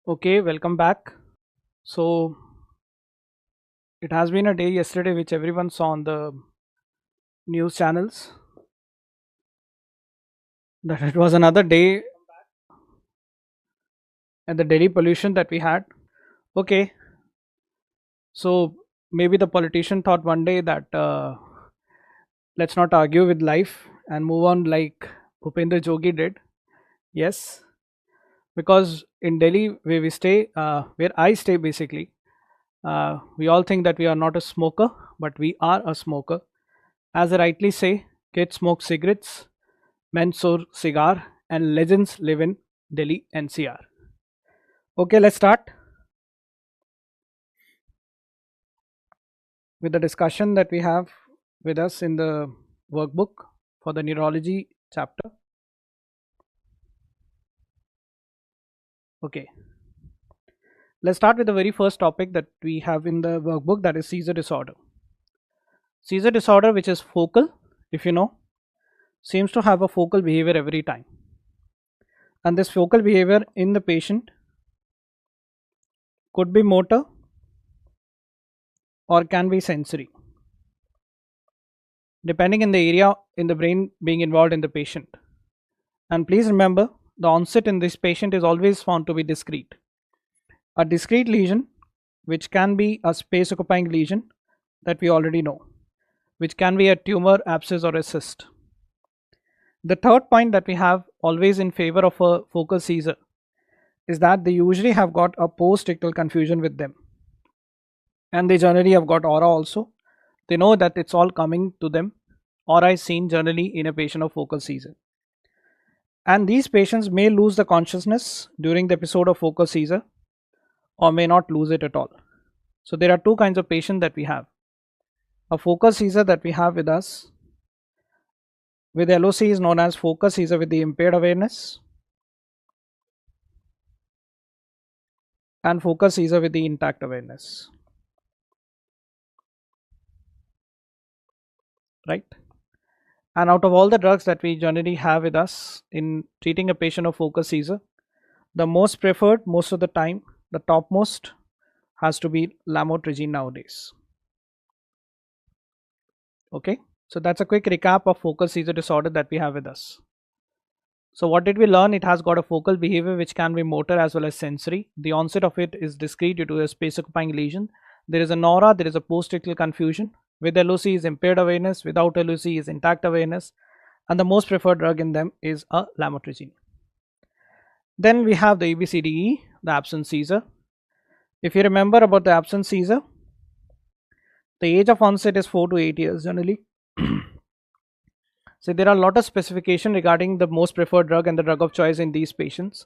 Okay, welcome back. So, it has been a day yesterday which everyone saw on the news channels that it was another day and the Delhi pollution that we had. Okay, so maybe the politician thought one day that let's not argue with life and move on like Bhupendra Jogi did. Yes, because in Delhi where I stay basically, we all think that we are not a smoker, but we are a smoker. As I rightly say, kids smoke cigarettes, Mansoor Cigar, and legends live in Delhi NCR. Okay, let's start with the discussion that we have with us in the workbook for the neurology chapter. Okay, let's start with the very first topic that we have in the workbook, that is seizure disorder. Seizure disorder, which is focal, if you know, seems to have a focal behavior every time. And this focal behavior in the patient could be motor or can be sensory, depending in the area in the brain being involved in the patient. And please remember, the onset in this patient is always found to be discrete. A discrete lesion, which can be a space occupying lesion that we already know, which can be a tumor, abscess, or a cyst. The third point that we have always in favor of a focal seizure is that they usually have got a post-ictal confusion with them. And they generally have got aura also. They know that it's all coming to them. Aura is seen generally in a patient of focal seizure. And these patients may lose the consciousness during the episode of focal seizure or may not lose it at all. So there are two kinds of patients that we have. A focal seizure that we have with us with LOC is known as focal seizure with the impaired awareness, and focal seizure with the intact awareness. Right? And out of all the drugs that we generally have with us in treating a patient of focal seizure, the most preferred most of the time, the topmost, has to be lamotrigine nowadays. Okay, so that's a quick recap of focal seizure disorder that we have with us. So what did we learn? It has got a focal behavior which can be motor as well as sensory. The onset of it is discrete due to a space occupying lesion. There is an aura, there is a post-ictal confusion. With LOC is impaired awareness, without LOC is intact awareness, and the most preferred drug in them is a lamotrigine. Then we have the ABCDE, the absence seizure. If you remember about the absence seizure, the age of onset is 4 to 8 years generally. So there are a lot of specification regarding the most preferred drug and the drug of choice in these patients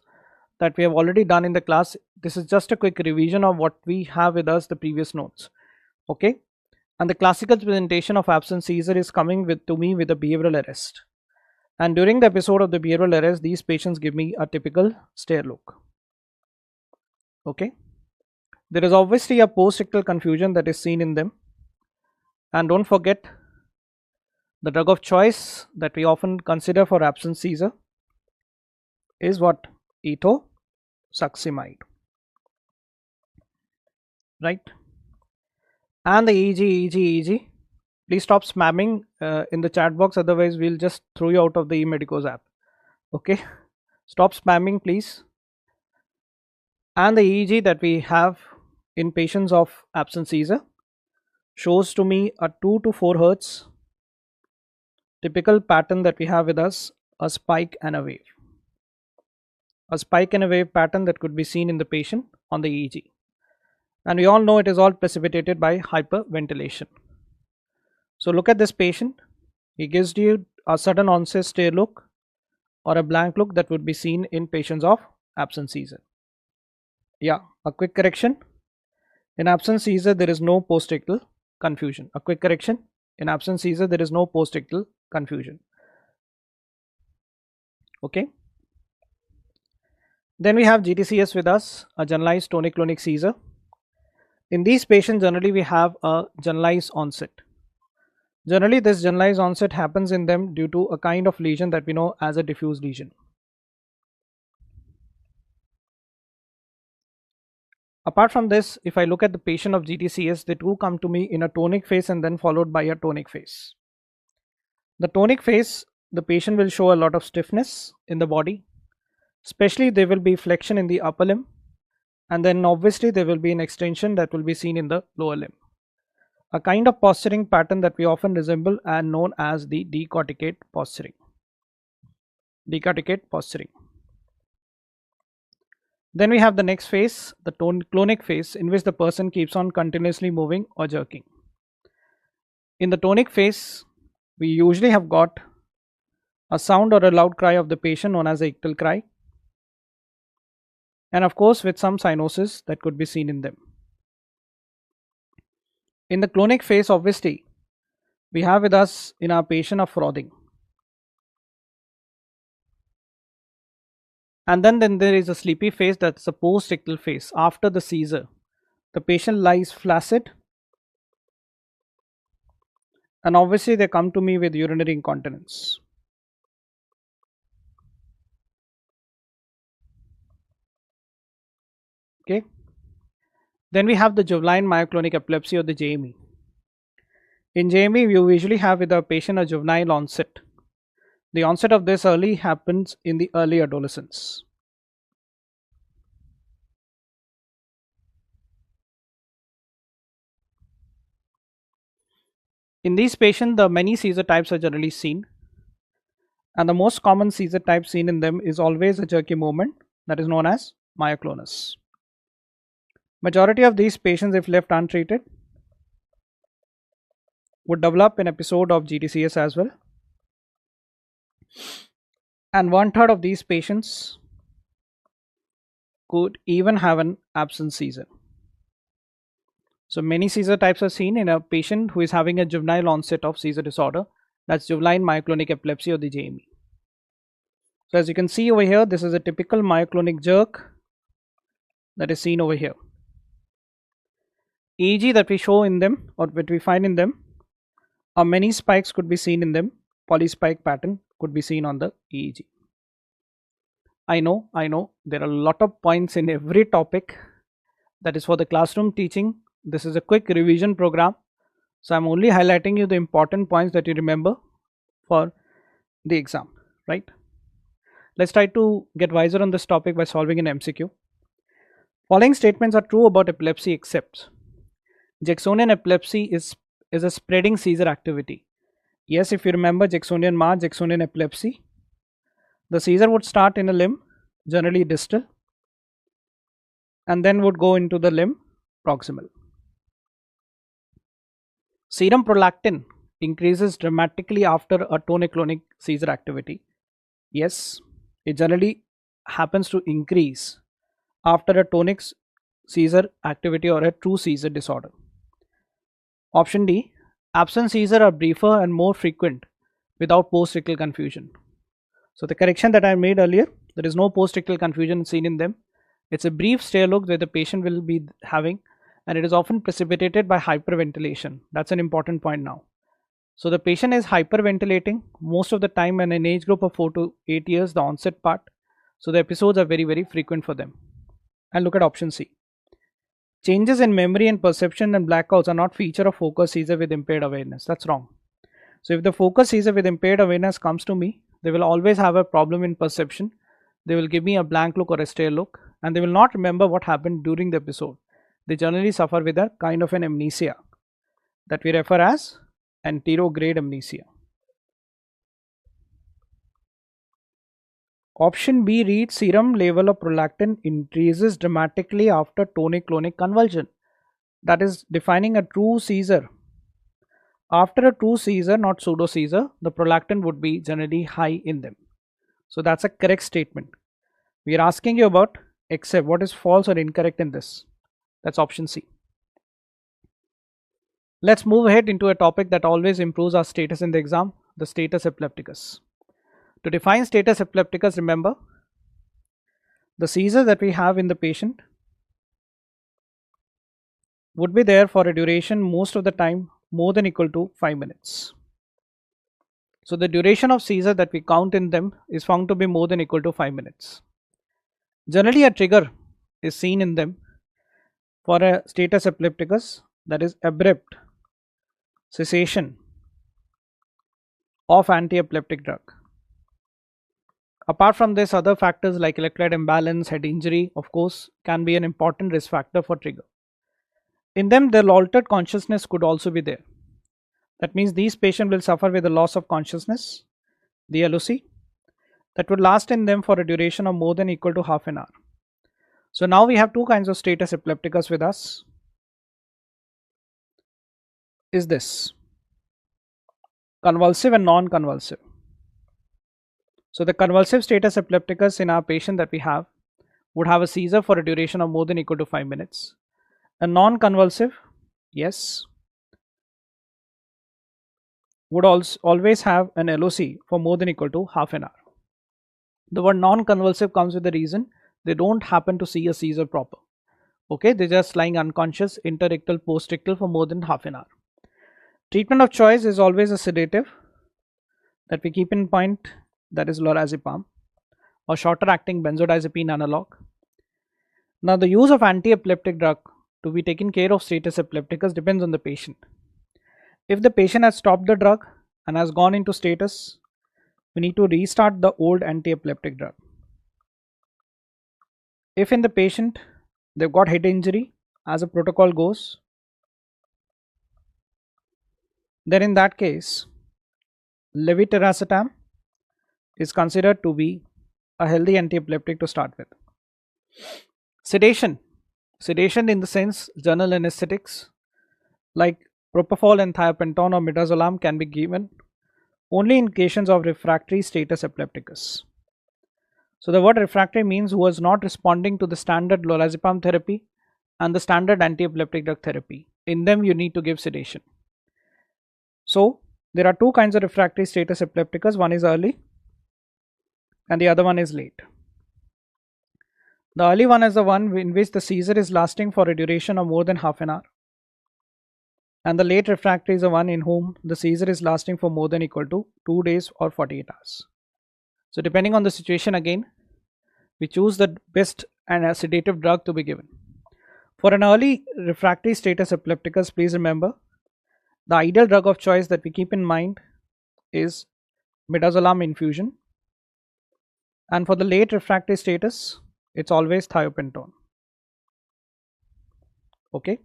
that we have already done in the class. This is just a quick revision of what we have with us the previous notes. Okay, and the classical presentation of absence seizure is coming to me with a behavioral arrest. And during the episode of the behavioral arrest, these patients give me a typical stare look. Okay, there is obviously a post-ictal confusion that is seen in them. And don't forget, the drug of choice that we often consider for absence seizure is what? Ethosuximide. Right? And the EEG. Please stop spamming in the chat box, otherwise we'll just throw you out of the eMedicos app. Okay? Stop spamming, please. And the EEG that we have in patients of absence seizure shows to me a 2 to 4 hertz typical pattern that we have with us, a spike and a wave. A spike and a wave pattern that could be seen in the patient on the EEG. And we all know it is all precipitated by hyperventilation. So look at this patient. He gives you a sudden onset stare look or a blank look that would be seen in patients of absence seizure. Yeah, a quick correction. In absence seizure, there is no post-ictal confusion. A quick correction. In absence seizure, there is no post-ictal confusion. Okay. Then we have GTCS with us, a generalized tonic-clonic seizure. In these patients, generally we have a generalized onset. Generally, this generalized onset happens in them due to a kind of lesion that we know as a diffuse lesion. Apart from this, if I look at the patient of GTCS, they do come to me in a tonic phase and then followed by a tonic phase. The tonic phase, the patient will show a lot of stiffness in the body, especially there will be flexion in the upper limb, and then obviously there will be an extension that will be seen in the lower limb. A kind of posturing pattern that we often resemble and known as the decorticate posturing. Decorticate posturing. Then we have the next phase, the clonic phase, in which the person keeps on continuously moving or jerking. In the tonic phase, we usually have got a sound or a loud cry of the patient known as a ictal cry, and of course with some cyanosis that could be seen in them. In the clonic phase, obviously, we have with us in our patient a frothing. And then there is a sleepy phase, that's the post-ictal phase. After the seizure, the patient lies flaccid, and obviously they come to me with urinary incontinence. Okay. Then we have the juvenile myoclonic epilepsy or the JME. In JME, we usually have with our patient a juvenile onset. The onset of this early happens in the early adolescence. In these patients, the many seizure types are generally seen, and the most common seizure type seen in them is always a jerky movement that is known as myoclonus. Majority of these patients, if left untreated, would develop an episode of GTCS as well, and 1/3 of these patients could even have an absent seizure. So many seizure types are seen in a patient who is having a juvenile onset of seizure disorder, that's juvenile myoclonic epilepsy or the JME. So as you can see over here, this is a typical myoclonic jerk that is seen over here. EEG that we show in them or what we find in them are many spikes could be seen in them. Polyspike pattern could be seen on the EEG. I know there are a lot of points in every topic that is for the classroom teaching. This is a quick revision program, so I'm only highlighting you the important points that you remember for the exam, right? Let's try to get wiser on this topic by solving an MCQ. Following statements are true about epilepsy except Jacksonian epilepsy is a spreading seizure activity. Yes, if you remember Jacksonian March, Jacksonian epilepsy, the seizure would start in a limb, generally distal, and then would go into the limb proximal. Serum prolactin increases dramatically after a tonic-clonic seizure activity. Yes, it generally happens to increase after a tonic seizure activity or a true seizure disorder. Option D, absent seizure are briefer and more frequent without post-ictal confusion. So the correction that I made earlier, there is no post-ictal confusion seen in them. It's a brief stare look that the patient will be having, and it is often precipitated by hyperventilation. That's an important point now. So the patient is hyperventilating most of the time in an age group of 4 to 8 years, the onset part. So the episodes are very, very frequent for them. And look at option C. Changes in memory and perception and blackouts are not feature of focus seizure with impaired awareness. That's wrong. So if the focus seizure with impaired awareness comes to me, they will always have a problem in perception. They will give me a blank look or a stare look, and they will not remember what happened during the episode. They generally suffer with a kind of an amnesia that we refer as anterograde amnesia. Option B reads serum level of prolactin increases dramatically after tonic-clonic convulsion. That is defining a true seizure. After a true seizure, not pseudo seizure, the prolactin would be generally high in them. So that's a correct statement. We are asking you about except what is false or incorrect in this. That's option C. Let's move ahead into a topic that always improves our status in the exam, the status epilepticus. To define status epilepticus, remember the seizure that we have in the patient would be there for a duration most of the time more than equal to 5 minutes. So the duration of seizure that we count in them is found to be more than equal to 5 minutes. Generally a trigger is seen in them for a status epilepticus, that is abrupt cessation of anti-epileptic drug. Apart from this, other factors like electrolyte imbalance, head injury, of course, can be an important risk factor for trigger. In them, the altered consciousness could also be there. That means these patients will suffer with the loss of consciousness, the LOC, that would last in them for a duration of more than equal to half an hour. So now we have two kinds of status epilepticus with us. Is this convulsive and non-convulsive. So the convulsive status epilepticus in our patient that we have would have a seizure for a duration of more than equal to 5 minutes. A non-convulsive, yes, would also always have an LOC for more than equal to half an hour. The word non-convulsive comes with the reason they don't happen to see a seizure proper. Okay, they're just lying unconscious, interictal, postictal for more than half an hour. Treatment of choice is always a sedative that we keep in mind, that is lorazepam or shorter acting benzodiazepine analog. Now the use of anti-epileptic drug to be taken care of status epilepticus depends on the patient. If the patient has stopped the drug and has gone into status, we need to restart the old anti-epileptic drug. If in the patient they've got head injury as a protocol goes, then in that case levetiracetam is considered to be a healthy anti-epileptic to start with. Sedation in the sense general anesthetics like propofol and thiopentone or midazolam can be given only in cases of refractory status epilepticus. So the word refractory means who was not responding to the standard lorazepam therapy and the standard anti-epileptic drug therapy. In them you need to give sedation. So there are two kinds of refractory status epilepticus. One is early and the other one is late. The early one is the one in which the seizure is lasting for a duration of more than half an hour. And the late refractory is the one in whom the seizure is lasting for more than equal to 2 days or 48 hours. So depending on the situation again, we choose the best and a sedative drug to be given. For an early refractory status epilepticus, please remember, the ideal drug of choice that we keep in mind is midazolam infusion. And for the late refractory status, it's always thiopentone. Okay.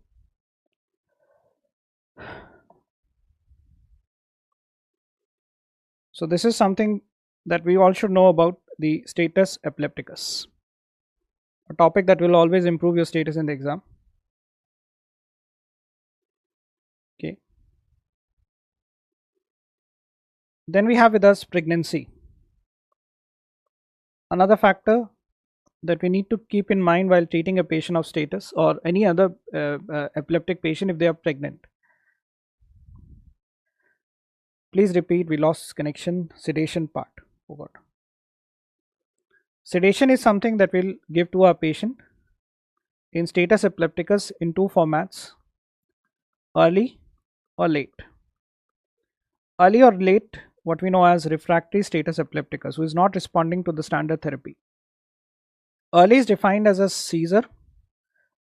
So this is something that we all should know about the status epilepticus, a topic that will always improve your status in the exam. Okay. Then we have with us pregnancy. Another factor that we need to keep in mind while treating a patient of status or any other epileptic patient if they are pregnant. Please repeat, we lost connection. Sedation part. Forgot. Sedation is something that we'll give to our patient in status epilepticus in two formats, early or late. Early or late, what we know as refractory status epilepticus, who is not responding to the standard therapy. Early is defined as a seizure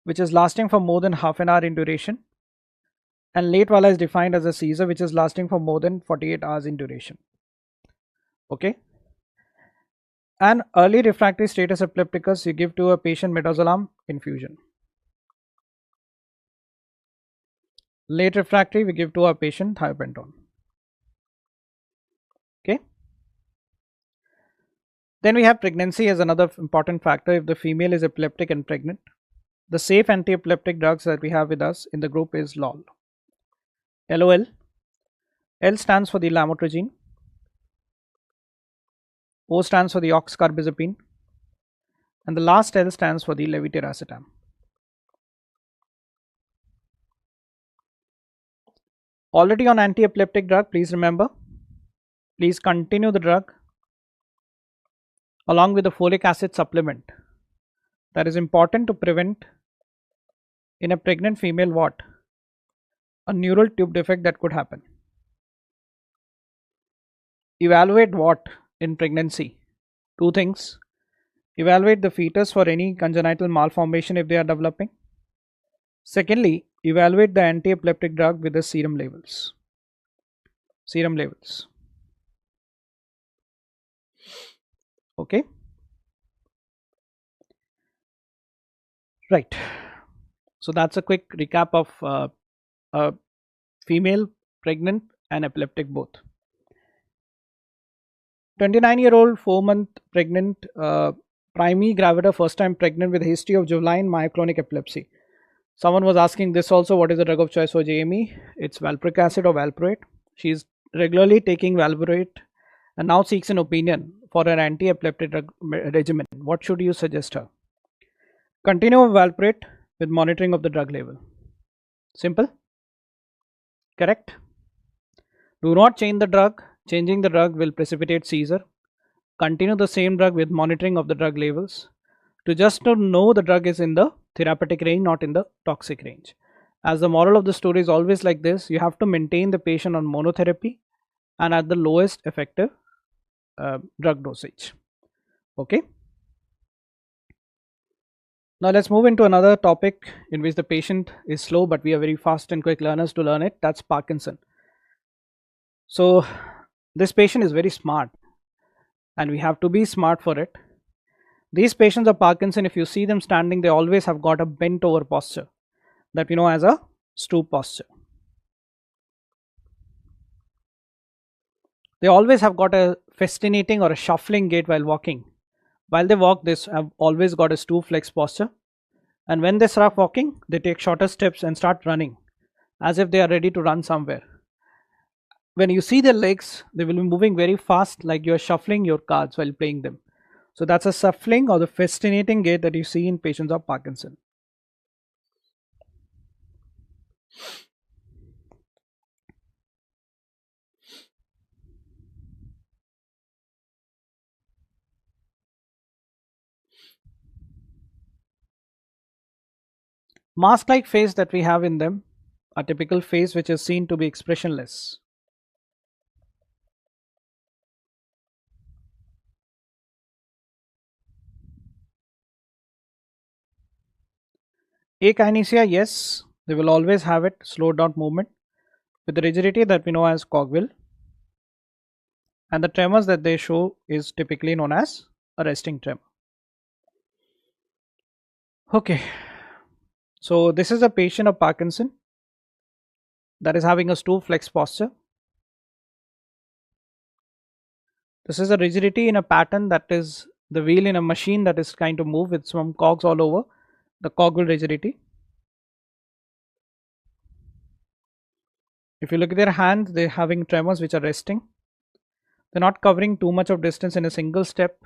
which is lasting for more than half an hour in duration, and late wala is defined as a seizure which is lasting for more than 48 hours in duration. Okay. And early refractory status epilepticus, you give to a patient midazolam infusion. Late refractory, we give to our patient thiopentone. Okay. Then we have pregnancy as another important factor. If the female is epileptic and pregnant, the safe anti-epileptic drugs that we have with us in the group is LOL. LOL. L stands for the lamotrigine. O stands for the oxcarbazepine. And the last L stands for the levetiracetam. Already on anti-epileptic drug, please remember, please continue the drug along with the folic acid supplement. That is important to prevent in a pregnant female what? A neural tube defect that could happen. Evaluate what in pregnancy? Two things. Evaluate the fetus for any congenital malformation if they are developing. Secondly, evaluate the anti-epileptic drug with the serum levels. Serum levels. Okay. Right. So that's a quick recap of a female pregnant and epileptic both. 29-year-old 4-month pregnant, primary gravida, first time pregnant with history of juvenile myoclonic epilepsy. Someone was asking this also, what is the drug of choice for JME? It's valproic acid or valproate. She is regularly taking valproate and now seeks an opinion for an anti-epileptic drug regimen. What should you suggest her? Continue valproate with monitoring of the drug level. Simple? Correct? Do not change the drug. Changing the drug will precipitate seizure. Continue the same drug with monitoring of the drug levels. To know the drug is in the therapeutic range, not in the toxic range. As the moral of the story is always like this, you have to maintain the patient on monotherapy and at the lowest effective drug dosage. Okay. Now let's move into another topic in which the patient is slow, but we are very fast and quick learners to learn it. That's Parkinson. So this patient is very smart and we have to be smart for it. These patients of Parkinson, if you see them standing, they always have got a bent over posture that we know as a stoop posture. They always have got a festinating or a shuffling gait while walking. While they walk, they have always got a stoop flex posture. And when they start walking, they take shorter steps and start running as if they are ready to run somewhere. When you see their legs, they will be moving very fast like you are shuffling your cards while playing them. So that's a shuffling or the festinating gait that you see in patients of Parkinson. Mask-like face that we have in them, a typical face which is seen to be expressionless. Akinesia, yes, they will always have it, slowed down movement with the rigidity that we know as cogwheel, and the tremors that they show is typically known as a resting tremor. Okay, so this is a patient of Parkinson that is having a stoop flex posture. This is a rigidity in a pattern that is the wheel in a machine that is trying to move with some cogs all over, the cogwheel rigidity. If you look at their hands, they're having tremors which are resting. They're not covering too much of distance in a single step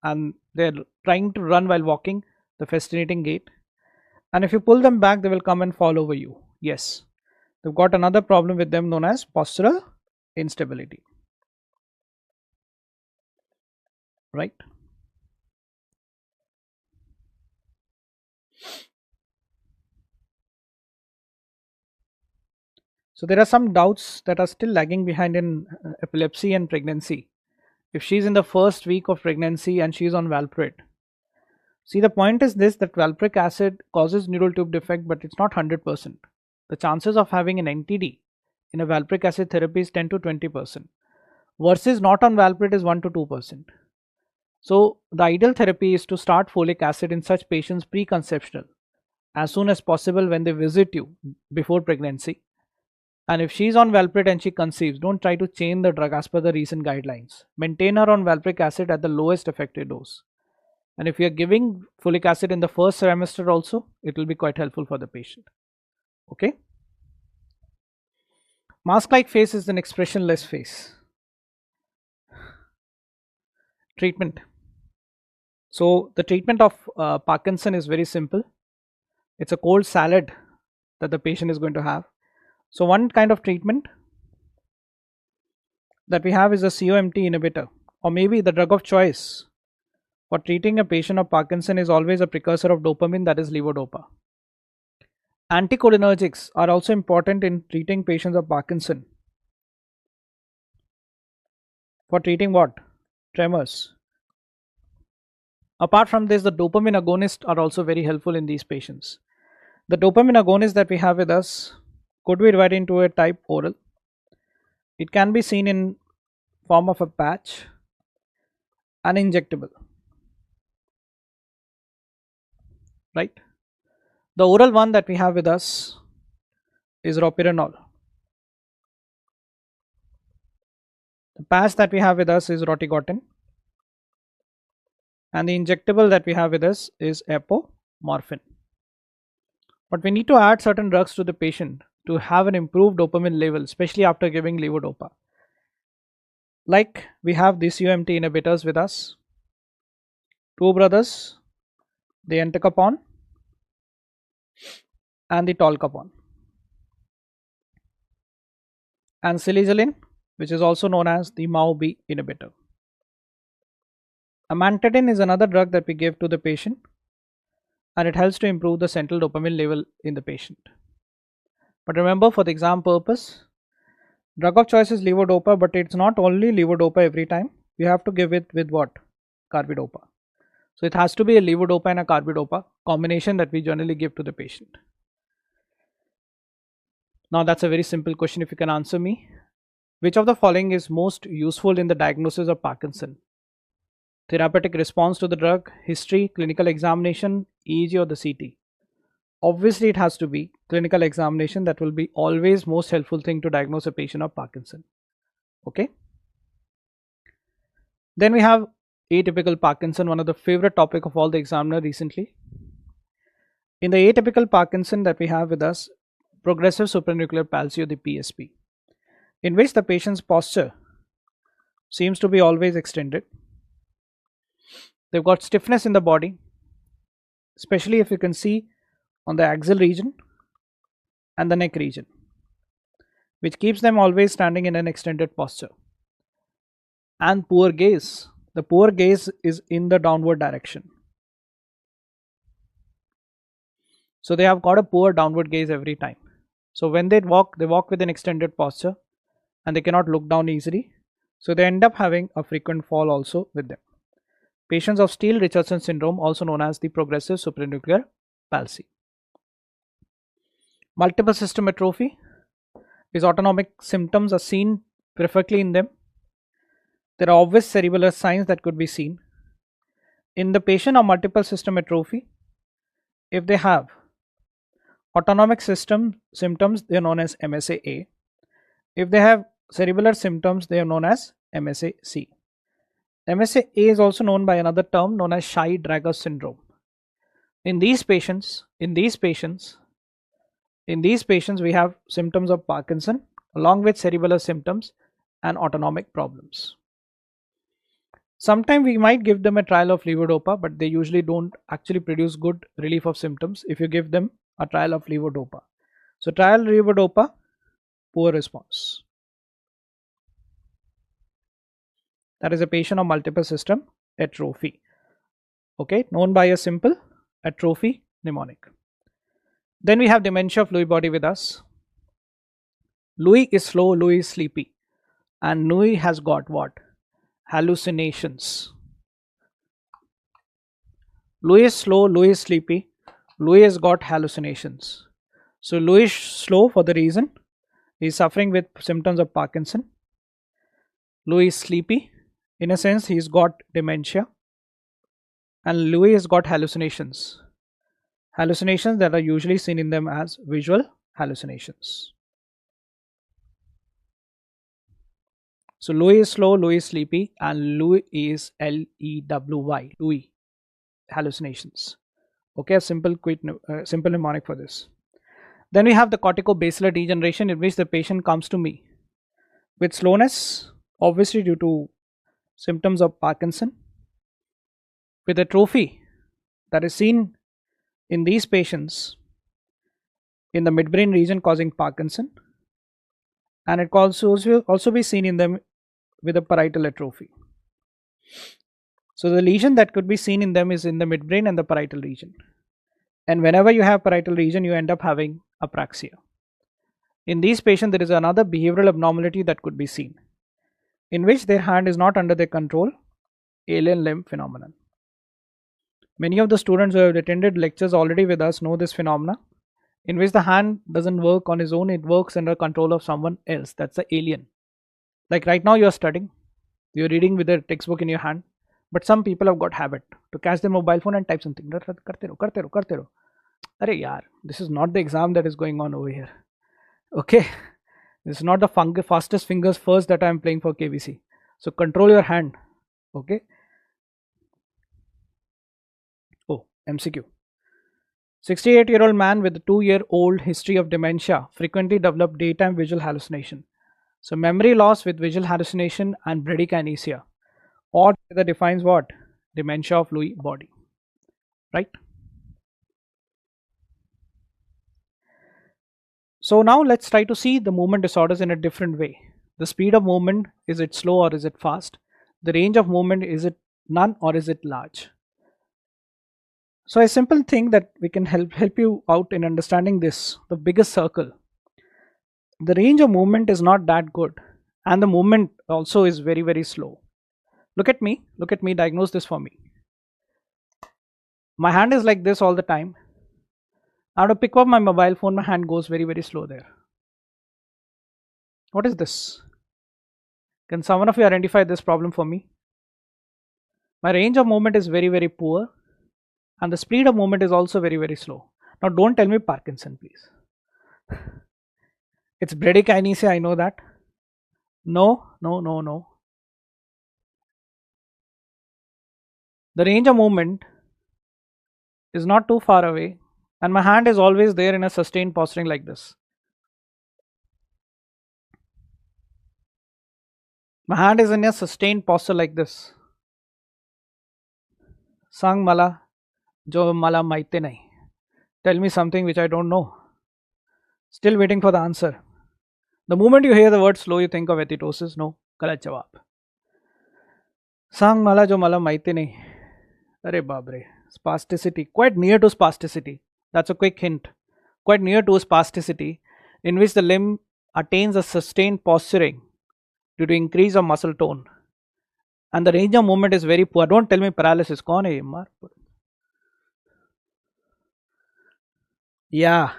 and they're trying to run while walking, the fascinating gait. And if you pull them back, they will come and fall over you. Yes, they've got another problem with them known as postural instability. Right? So there are some doubts that are still lagging behind in epilepsy and pregnancy. If she's in the first week of pregnancy and she's on valproate. See, the point is this, that valproic acid causes neural tube defect, but it's not 100%. The chances of having an NTD in a valproic acid therapy is 10 to 20%. Versus not on valproate is 1 to 2%. So the ideal therapy is to start folic acid in such patients preconceptional as soon as possible when they visit you before pregnancy. And if she's on valproate and she conceives, don't try to change the drug as per the recent guidelines. Maintain her on valproic acid at the lowest effective dose. And if you are giving folic acid in the first trimester also, it will be quite helpful for the patient. Okay. Mask-like face is an expressionless face. Treatment. So the treatment of Parkinson is very simple. It's a cold salad that the patient is going to have. So one kind of treatment that we have is a COMT inhibitor, or maybe the drug of choice for treating a patient of Parkinson is always a precursor of dopamine, that is levodopa. Anticholinergics are also important in treating patients of Parkinson. For treating what? Tremors. Apart from this, the dopamine agonists are also very helpful in these patients. The dopamine agonist that we have with us could be divided into a type oral. It can be seen in form of a patch and injectable, right? The oral one that we have with us is roperidol. The patch that we have with us is rotigotine, and the injectable that we have with us is apomorphine. But we need to add certain drugs to the patient to have an improved dopamine level, especially after giving levodopa. Like we have these UMT inhibitors with us, two brothers, the entacapone and the tolcapone, and siligeline, which is also known as the MAO-B inhibitor. Amantadine is another drug that we give to the patient, and it helps to improve the central dopamine level in the patient. But remember, for the exam purpose, drug of choice is levodopa, but it's not only levodopa every time. You have to give it with what? Carbidopa. So it has to be a levodopa and a carbidopa combination that we generally give to the patient. Now that's a very simple question. If you can answer me, which of the following is most useful in the diagnosis of Parkinson? Therapeutic response to the drug, history, clinical examination, EEG, or the CT? Obviously it has to be clinical examination. That will be always most helpful thing to diagnose a patient of Parkinson. Okay. Then we have atypical Parkinson, one of the favorite topic of all the examiner recently. In the atypical Parkinson that we have with us, progressive supranuclear palsy, or the PSP, in which the patient's posture seems to be always extended. They've got stiffness in the body, especially if you can see on the axial region and the neck region, which keeps them always standing in an extended posture. And poor gaze. The poor gaze is in the downward direction. So they have got a poor downward gaze every time. So when they walk with an extended posture and they cannot look down easily. So they end up having a frequent fall also with them. Patients of Steele-Richardson syndrome, also known as the progressive supranuclear palsy. Multiple system atrophy is autonomic symptoms are seen perfectly in them. There are obvious cerebellar signs that could be seen. In the patient of multiple system atrophy, if they have autonomic system symptoms, they are known as MSA-A. If they have cerebellar symptoms, they are known as MSA-C. MSA-A is also known by another term known as Shy-Drager syndrome. In these patients, we have symptoms of Parkinson along with cerebellar symptoms and autonomic problems. Sometimes we might give them a trial of levodopa, but they usually don't actually produce good relief of symptoms if you give them a trial of levodopa. So trial levodopa, poor response. That is a patient of multiple system atrophy. Okay, known by a simple atrophy mnemonic. Then we have dementia of Lewy body with us. Lewy is slow, Lewy is sleepy, and Lewy has got what? Hallucinations. Lewy is slow, Lewy is sleepy, Lewy has got hallucinations. So Lewy is slow for the reason he is suffering with symptoms of Parkinson. Lewy is sleepy, in a sense he's got dementia, and Lewy has got hallucinations. Hallucinations that are usually seen in them as visual hallucinations. So Lewy is slow, Lewy is sleepy, and Lewy is L-E-W-Y, Lewy, hallucinations. Okay, a simple mnemonic for this. Then we have the corticobasilar degeneration, in which the patient comes to me with slowness, obviously due to symptoms of Parkinson, with atrophy that is seen in these patients in the midbrain region causing Parkinson, and it can also be seen in them with a parietal atrophy. So the lesion that could be seen in them is in the midbrain and the parietal region, and whenever you have parietal region you end up having apraxia. In these patients there is another behavioral abnormality that could be seen, in which their hand is not under their control, alien limb phenomenon. Many of the students who have attended lectures already with us know this phenomena, in which the hand doesn't work on its own, it works under control of someone else. That's the alien. Like right now, you're studying, you're reading with a textbook in your hand, but some people have got habit to catch their mobile phone and type something. Karte raho, karte raho, karte raho. Arey yaar, this is not the exam that is going on over here. Okay, this is not the fastest fingers first that I am playing for KBC. So control your hand. Okay. Oh, MCQ. 68-year-old man with a 2-year-old history of dementia frequently developed daytime visual hallucination. So memory loss with visual hallucination and bradykinesia. All together defines what? Dementia of Lewy body. Right? So now let's try to see the movement disorders in a different way. The speed of movement, is it slow or is it fast? The range of movement, is it none or is it large? So a simple thing that we can help you out in understanding this, the biggest circle. The range of movement is not that good, and the movement also is very, very slow. Look at me, diagnose this for me. My hand is like this all the time. Now to pick up my mobile phone, my hand goes very, very slow there. What is this? Can someone of you identify this problem for me? My range of movement is very, very poor, and the speed of movement is also very, very slow. Now don't tell me Parkinson, please. It's bradykinesia, I know that. No. The range of movement is not too far away, and my hand is always there in a sustained posturing like this. My hand is in a sustained posture like this. Sang mala jo mala maite nahi. Tell me something which I don't know. Still waiting for the answer. The moment you hear the word slow, you think of ethitosis. No, galat jawab. Sang mala jo mala maite nahi. Arey babre. Spasticity. Quite near to spasticity. That's a quick hint. Quite near to spasticity, in which the limb attains a sustained posturing due to increase of muscle tone. And the range of movement is very poor. Don't tell me paralysis. Kaun hai mar? Yeah.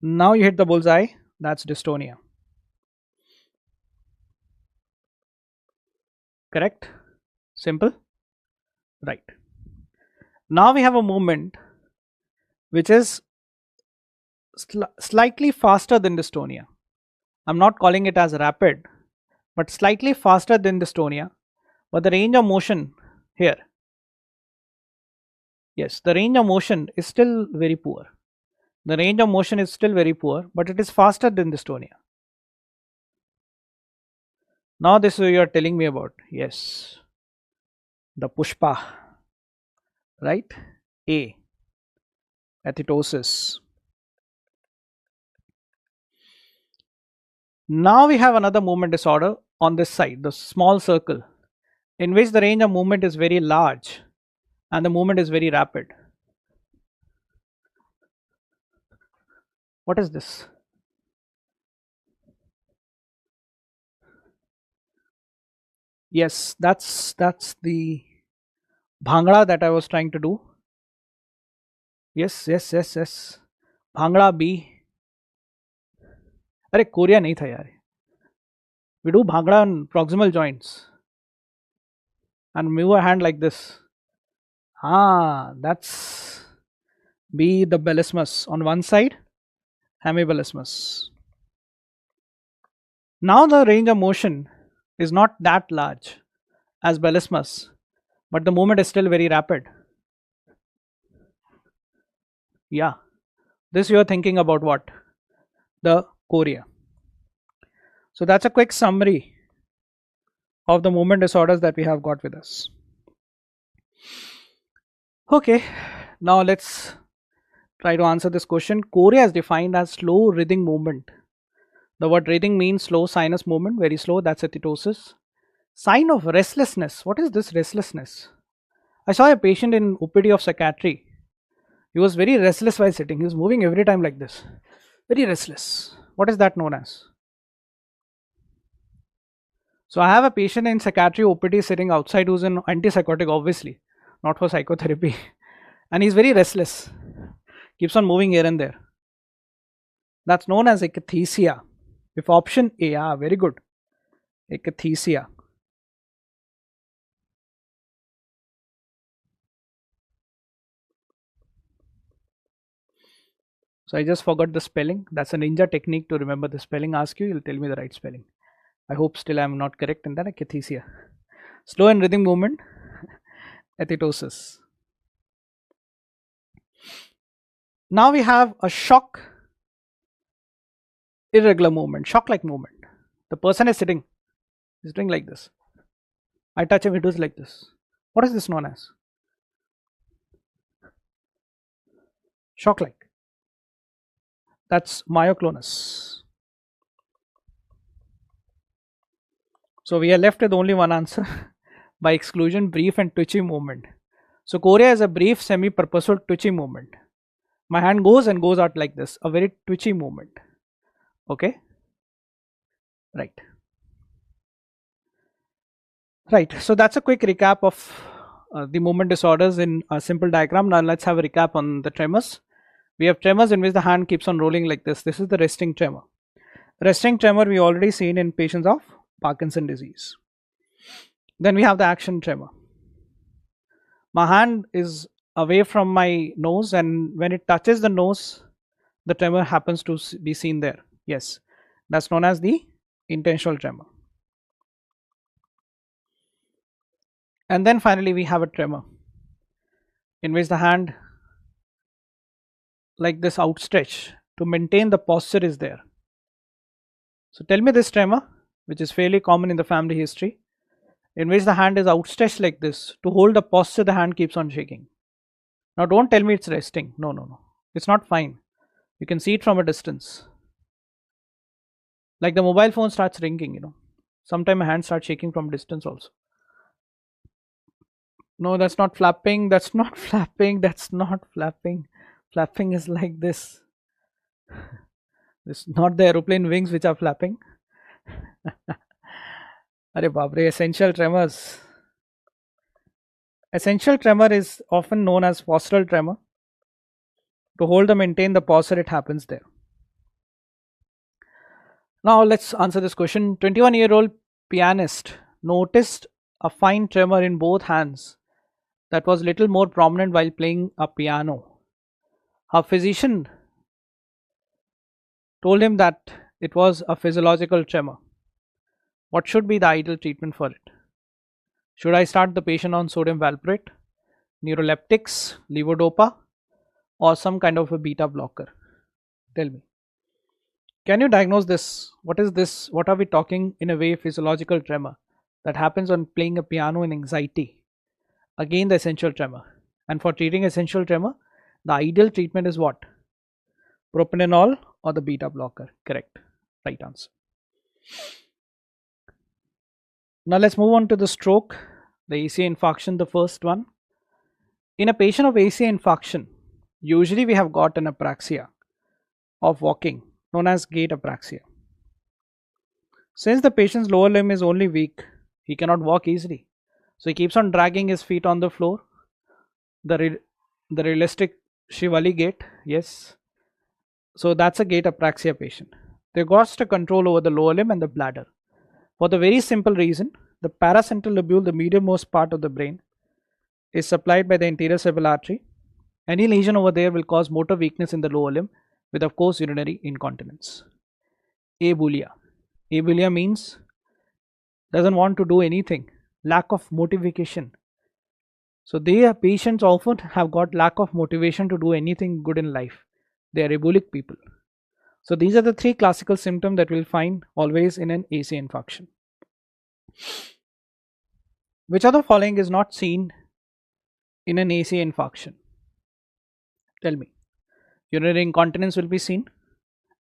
Now you hit the bullseye. That's dystonia. Correct? Simple? Right. Now we have a movement which is slightly faster than dystonia. I'm not calling it as rapid, but slightly faster than dystonia. But the range of motion here, yes, the range of motion is still very poor. The range of motion is still very poor, but it is faster than dystonia. Now this is what you are telling me about. Yes, the pushpa, right? A, ethitosis. Now we have another movement disorder on this side, the small circle, in which the range of movement is very large and the movement is very rapid. What is this? Yes, that's the bhangra that I was trying to do. Yes. Bhangra B. अरे Korea नहीं था यार. We do bhangra on proximal joints and move a hand like this. That's B, the bellismus on one side, hemibellismus. Now the range of motion is not that large as bellismus, but the movement is still very rapid. Yeah, this you are thinking about what? The chorea. So that's a quick summary of the movement disorders that we have got with us. Okay, now let's try to answer this question. Chorea is defined as slow breathing movement. The word breathing means slow sinus movement, very slow, that's ethitosis. Sign of restlessness. What is this restlessness? I saw a patient in OPD of psychiatry. He was very restless while sitting. He was moving every time like this. Very restless. What is that known as? So I have a patient in psychiatry OPD sitting outside who's an antipsychotic, obviously, not for psychotherapy. And he's very restless. Keeps on moving here and there. That's known as akathisia. If option A, very good. Akathisia. So I just forgot the spelling. That's a ninja technique to remember the spelling. Ask you, you'll tell me the right spelling. I hope still I'm not correct in that. Akathisia. Slow and rhythm movement. Athetosis. Now we have a shock, irregular movement, shock like movement. The person is sitting, he's doing like this. I touch him, he does like this. What is this known as? Shock like. That's myoclonus. So we are left with only one answer by exclusion, brief and twitchy movement. So chorea is a brief semi-purposeful twitchy movement. My hand goes and goes out like this, a very twitchy movement. Okay, right. Right, so that's a quick recap of the movement disorders in a simple diagram. Now let's have a recap on the tremors. We have tremors in which the hand keeps on rolling like this. This is the resting tremor. Resting tremor we already seen in patients of Parkinson disease. Then we have the action tremor. My hand is away from my nose, and when it touches the nose, the tremor happens to be seen there. Yes, that's known as the intentional tremor. And then finally we have a tremor in which the hand like this outstretched to maintain the posture is there. So tell me this tremor, which is fairly common in the family history, in which the hand is outstretched like this to hold the posture, the hand keeps on shaking. Now don't tell me it's resting. No. It's not fine. You can see it from a distance. Like the mobile phone starts ringing, Sometimes my hand starts shaking from distance also. No, that's not flapping. That's not flapping. That's not flapping. Flapping is like this. It's not the aeroplane wings which are flapping. Arey babre, essential tremors. Essential tremor is often known as postural tremor. To hold or maintain the posture, it happens there. Now let's answer this question. 21-year-old pianist noticed a fine tremor in both hands that was little more prominent while playing a piano. Her physician told him that it was a physiological tremor. What should be the ideal treatment for it? Should I start the patient on sodium valproate, neuroleptics, levodopa, or some kind of a beta blocker? Tell me. Can you diagnose this? What is this? What are we talking in a way physiological tremor that happens when playing a piano in anxiety? Again, the essential tremor. And for treating essential tremor, the ideal treatment is what? Propranolol or the beta blocker. Correct. Right answer. Now let's move on to the stroke, the ACA infarction, the first one. In a patient of ACA infarction, usually we have got an apraxia of walking known as gait apraxia. Since the patient's lower limb is only weak, he cannot walk easily. So he keeps on dragging his feet on the floor. The realistic Shivali gait, yes. So that's a gait apraxia patient. They've got the control over the lower limb and the bladder. For the very simple reason, the paracentral lobule, the medianmost part of the brain, is supplied by the anterior cerebral artery. Any lesion over there will cause motor weakness in the lower limb with, of course, urinary incontinence. Abulia. Abulia means doesn't want to do anything, lack of motivation. So their patients often have got lack of motivation to do anything good in life. They are ebulic people. So these are the three classical symptoms that we'll find always in an ACA infarction. Which of the following is not seen in an ACA infarction? Tell me. Urinary incontinence will be seen.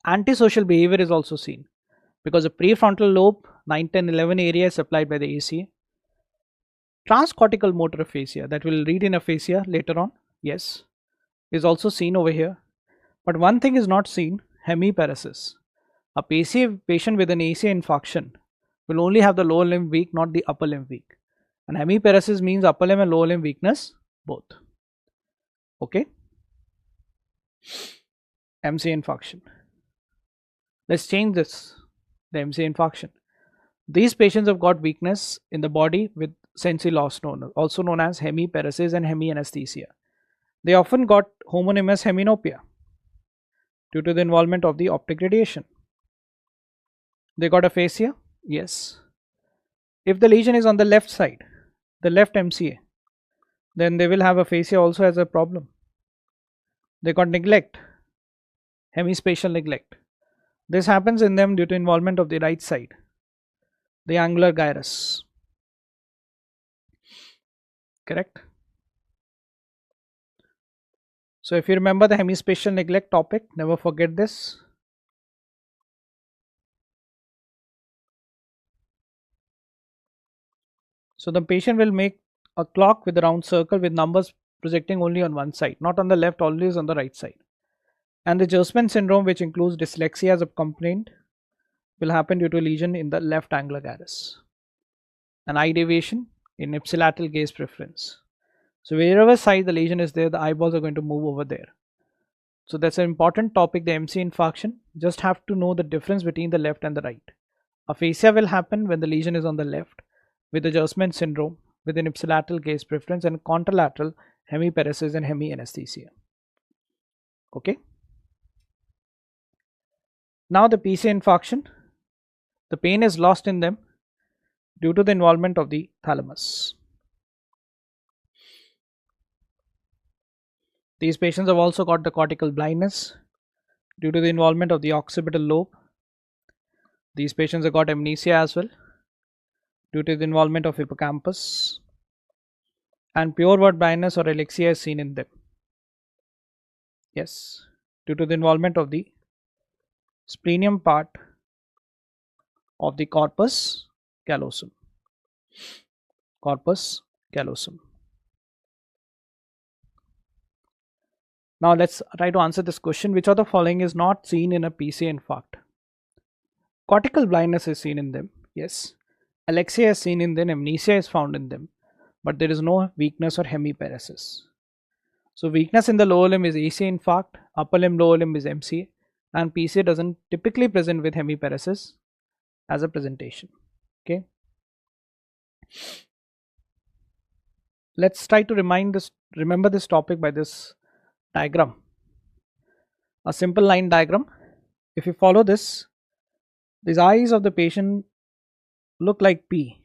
Antisocial behavior is also seen because the prefrontal lobe 9, 10, 11 area is supplied by the ACA. Transcortical motor aphasia, that will read in aphasia later on, yes, is also seen over here. But one thing is not seen, hemiparesis. A patient with an ACA infarction will only have the lower limb weak, not the upper limb weak. And hemiparesis means upper limb and lower limb weakness both. Okay. MCA infarction. Let's change this, the MCA infarction. These patients have got weakness in the body with sensory loss, also known as hemiparesis and hemianesthesia. They often got homonymous heminopia due to the involvement of the optic radiation. They got aphasia, yes. If the lesion is on the left side, the left MCA, then they will have aphasia also as a problem. They got neglect, hemispatial neglect. This happens in them due to involvement of the right side, the angular gyrus. Correct? So if you remember the hemispatial neglect topic, never forget this. So the patient will make a clock with a round circle with numbers projecting only on one side, not on the left, always on the right side. And the Gershman syndrome, which includes dyslexia as a complaint, will happen due to a lesion in the left angular gyrus. An eye deviation in ipsilateral gaze preference. So wherever side the lesion is there, the eyeballs are going to move over there. So that's an important topic, the MC infarction. Just have to know the difference between the left and the right. Aphasia will happen when the lesion is on the left with the Gershman syndrome with an ipsilateral gaze preference and contralateral hemiparesis and hemianesthesia. Okay. Now the PCA infarction, the pain is lost in them due to the involvement of the thalamus. These patients have also got the cortical blindness due to the involvement of the occipital lobe. These patients have got amnesia as well due to the involvement of hippocampus, and pure word blindness or alexia is seen in them. Yes, due to the involvement of the splenium part of the corpus callosum. Corpus callosum. Now let's try to answer this question. Which of the following is not seen in a PCA infarct? Cortical blindness is seen in them. Yes. Alexia is seen in them. Amnesia is found in them. But there is no weakness or hemiparesis. So weakness in the lower limb is ACA infarct. Upper limb, lower limb is MCA. And PCA doesn't typically present with hemiparesis as a presentation. Okay. Let's try to remember this topic by this diagram. A simple line diagram. If you follow this, these eyes of the patient look like P.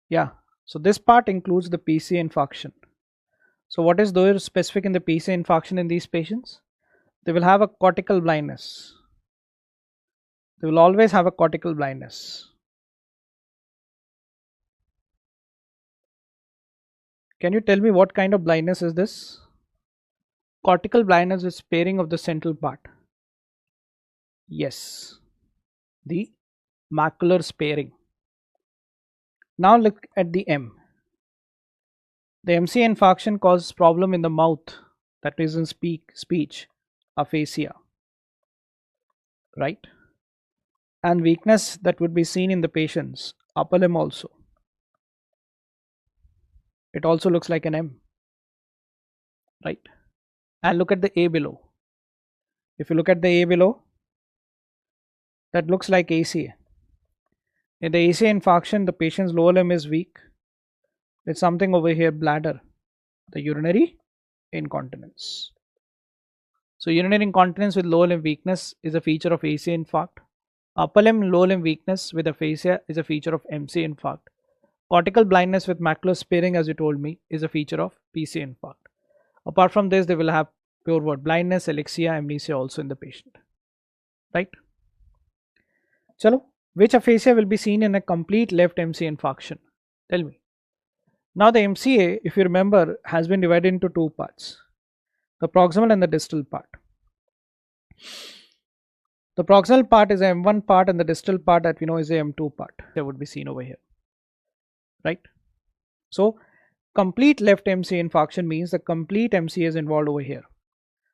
Yeah. So this part includes the PCA infarction. So what is there specific in the PCA infarction in these patients? They will have a cortical blindness. They will always have a cortical blindness. Can you tell me what kind of blindness is this? Cortical blindness is sparing of the central part. Yes, the macular sparing. Now look at the M. The MCA infarction causes problem in the mouth, that is in speech, aphasia, right? And weakness that would be seen in the patients, upper limb also. It also looks like an M, right? And look at the A below. If you look at the A below, that looks like ACA. In the ACA infarction, the patient's lower limb is weak. It's something over here, bladder, the urinary incontinence. So urinary incontinence with lower limb weakness is a feature of ACA infarct. Upper limb, lower limb weakness with aphasia is a feature of MCA infarct. Cortical blindness with macular sparing, as you told me, is a feature of PCA infarct. Apart from this, they will have pure word blindness, alexia, amnesia also in the patient. Right? Chalo, which aphasia will be seen in a complete left MCA infarction? Tell me. Now the MCA, if you remember, has been divided into two parts. The proximal and the distal part. The proximal part is the M1 part and the distal part that we know is the M2 part. That would be seen over here. Right? So complete left MCA infarction means the complete MCA is involved over here.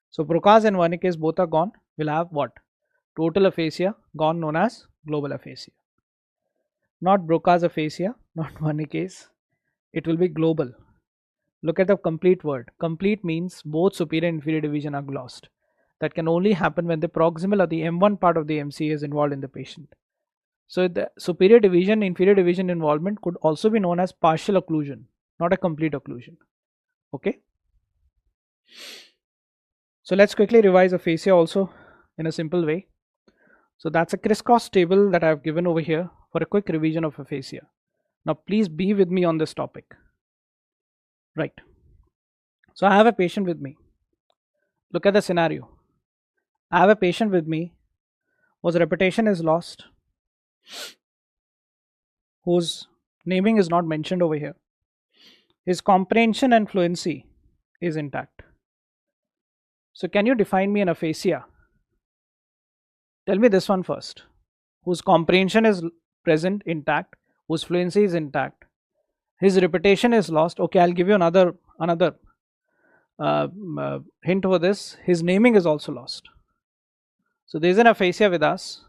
So Broca's and Wernicke's both are gone. We'll have what? Total aphasia gone, known as global aphasia. Not Broca's aphasia, not Wernicke's. It will be global. Look at the complete word. Complete means both superior and inferior division are lost. that can only happen when the proximal or the M1 part of the MCA is involved in the patient. So the superior division, inferior division involvement could also be known as partial occlusion, not a complete occlusion. Okay. So let's quickly revise aphasia also in a simple way. So that's a crisscross table that I've given over here for a quick revision of aphasia. Now please be with me on this topic. Right. So I have a patient with me. Look at the scenario. I have a patient with me whose reputation is lost, whose naming is not mentioned over here. His comprehension and fluency is intact. So can you define me an aphasia? Tell me this one first. Whose comprehension is present, intact, whose fluency is intact, his reputation is lost. Okay, I'll give you another hint over this. His naming is also lost. So there is an aphasia with us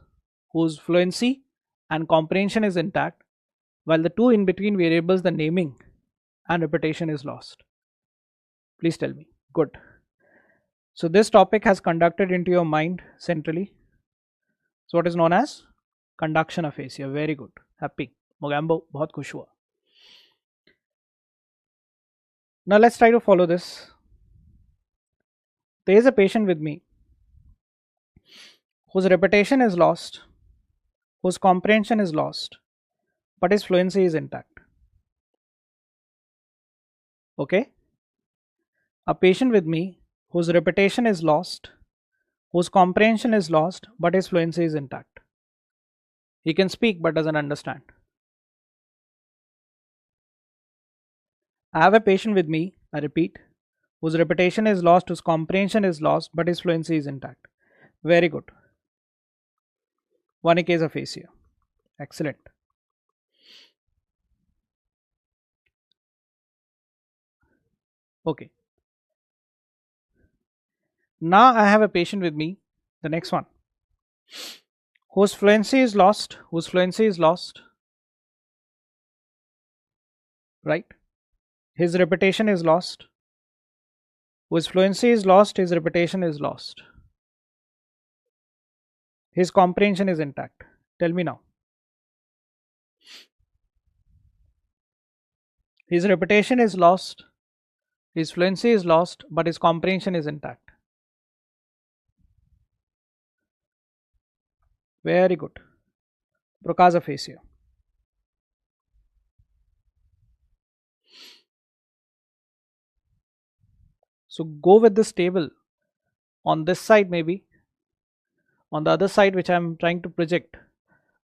whose fluency and comprehension is intact, while the two in between variables, the naming and reputation, is lost. Please tell me. Good. So this topic has conducted into your mind centrally. So what is known as conduction aphasia. Very good. Happy. Mogambo, बहुत खुश हुआ. Now let's try to follow this. There is a patient with me whose reputation is lost, whose comprehension is lost, but his fluency is intact. Okay? A patient with me whose reputation is lost, whose comprehension is lost, but his fluency is intact. He can speak but doesn't understand. I have a patient with me, I repeat, whose reputation is lost, whose comprehension is lost, but his fluency is intact. Very good. One case aphasia. Excellent. Okay. Now I have a patient with me, the next one, whose fluency is lost, right? His reputation is lost, whose fluency is lost, his reputation is lost. His comprehension is intact. Tell me now. His reputation is lost, his fluency is lost, but his comprehension is intact. Very good. Broca's aphasia. So go with this table on this side, maybe on the other side, which I am trying to project,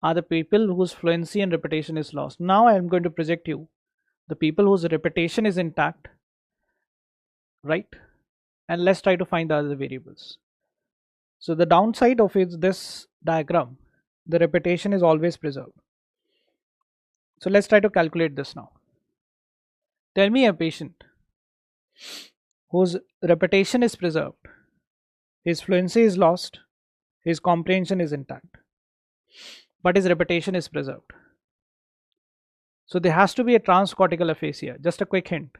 are the people whose fluency and reputation is lost. Now I am going to project you the people whose reputation is intact, right? And let's try to find the other variables. So the downside of this diagram, the reputation is always preserved. So let's try to calculate this now. Tell me a patient whose reputation is preserved, his fluency is lost, his comprehension is intact, but his reputation is preserved. So there has to be a transcortical aphasia. Just a quick hint.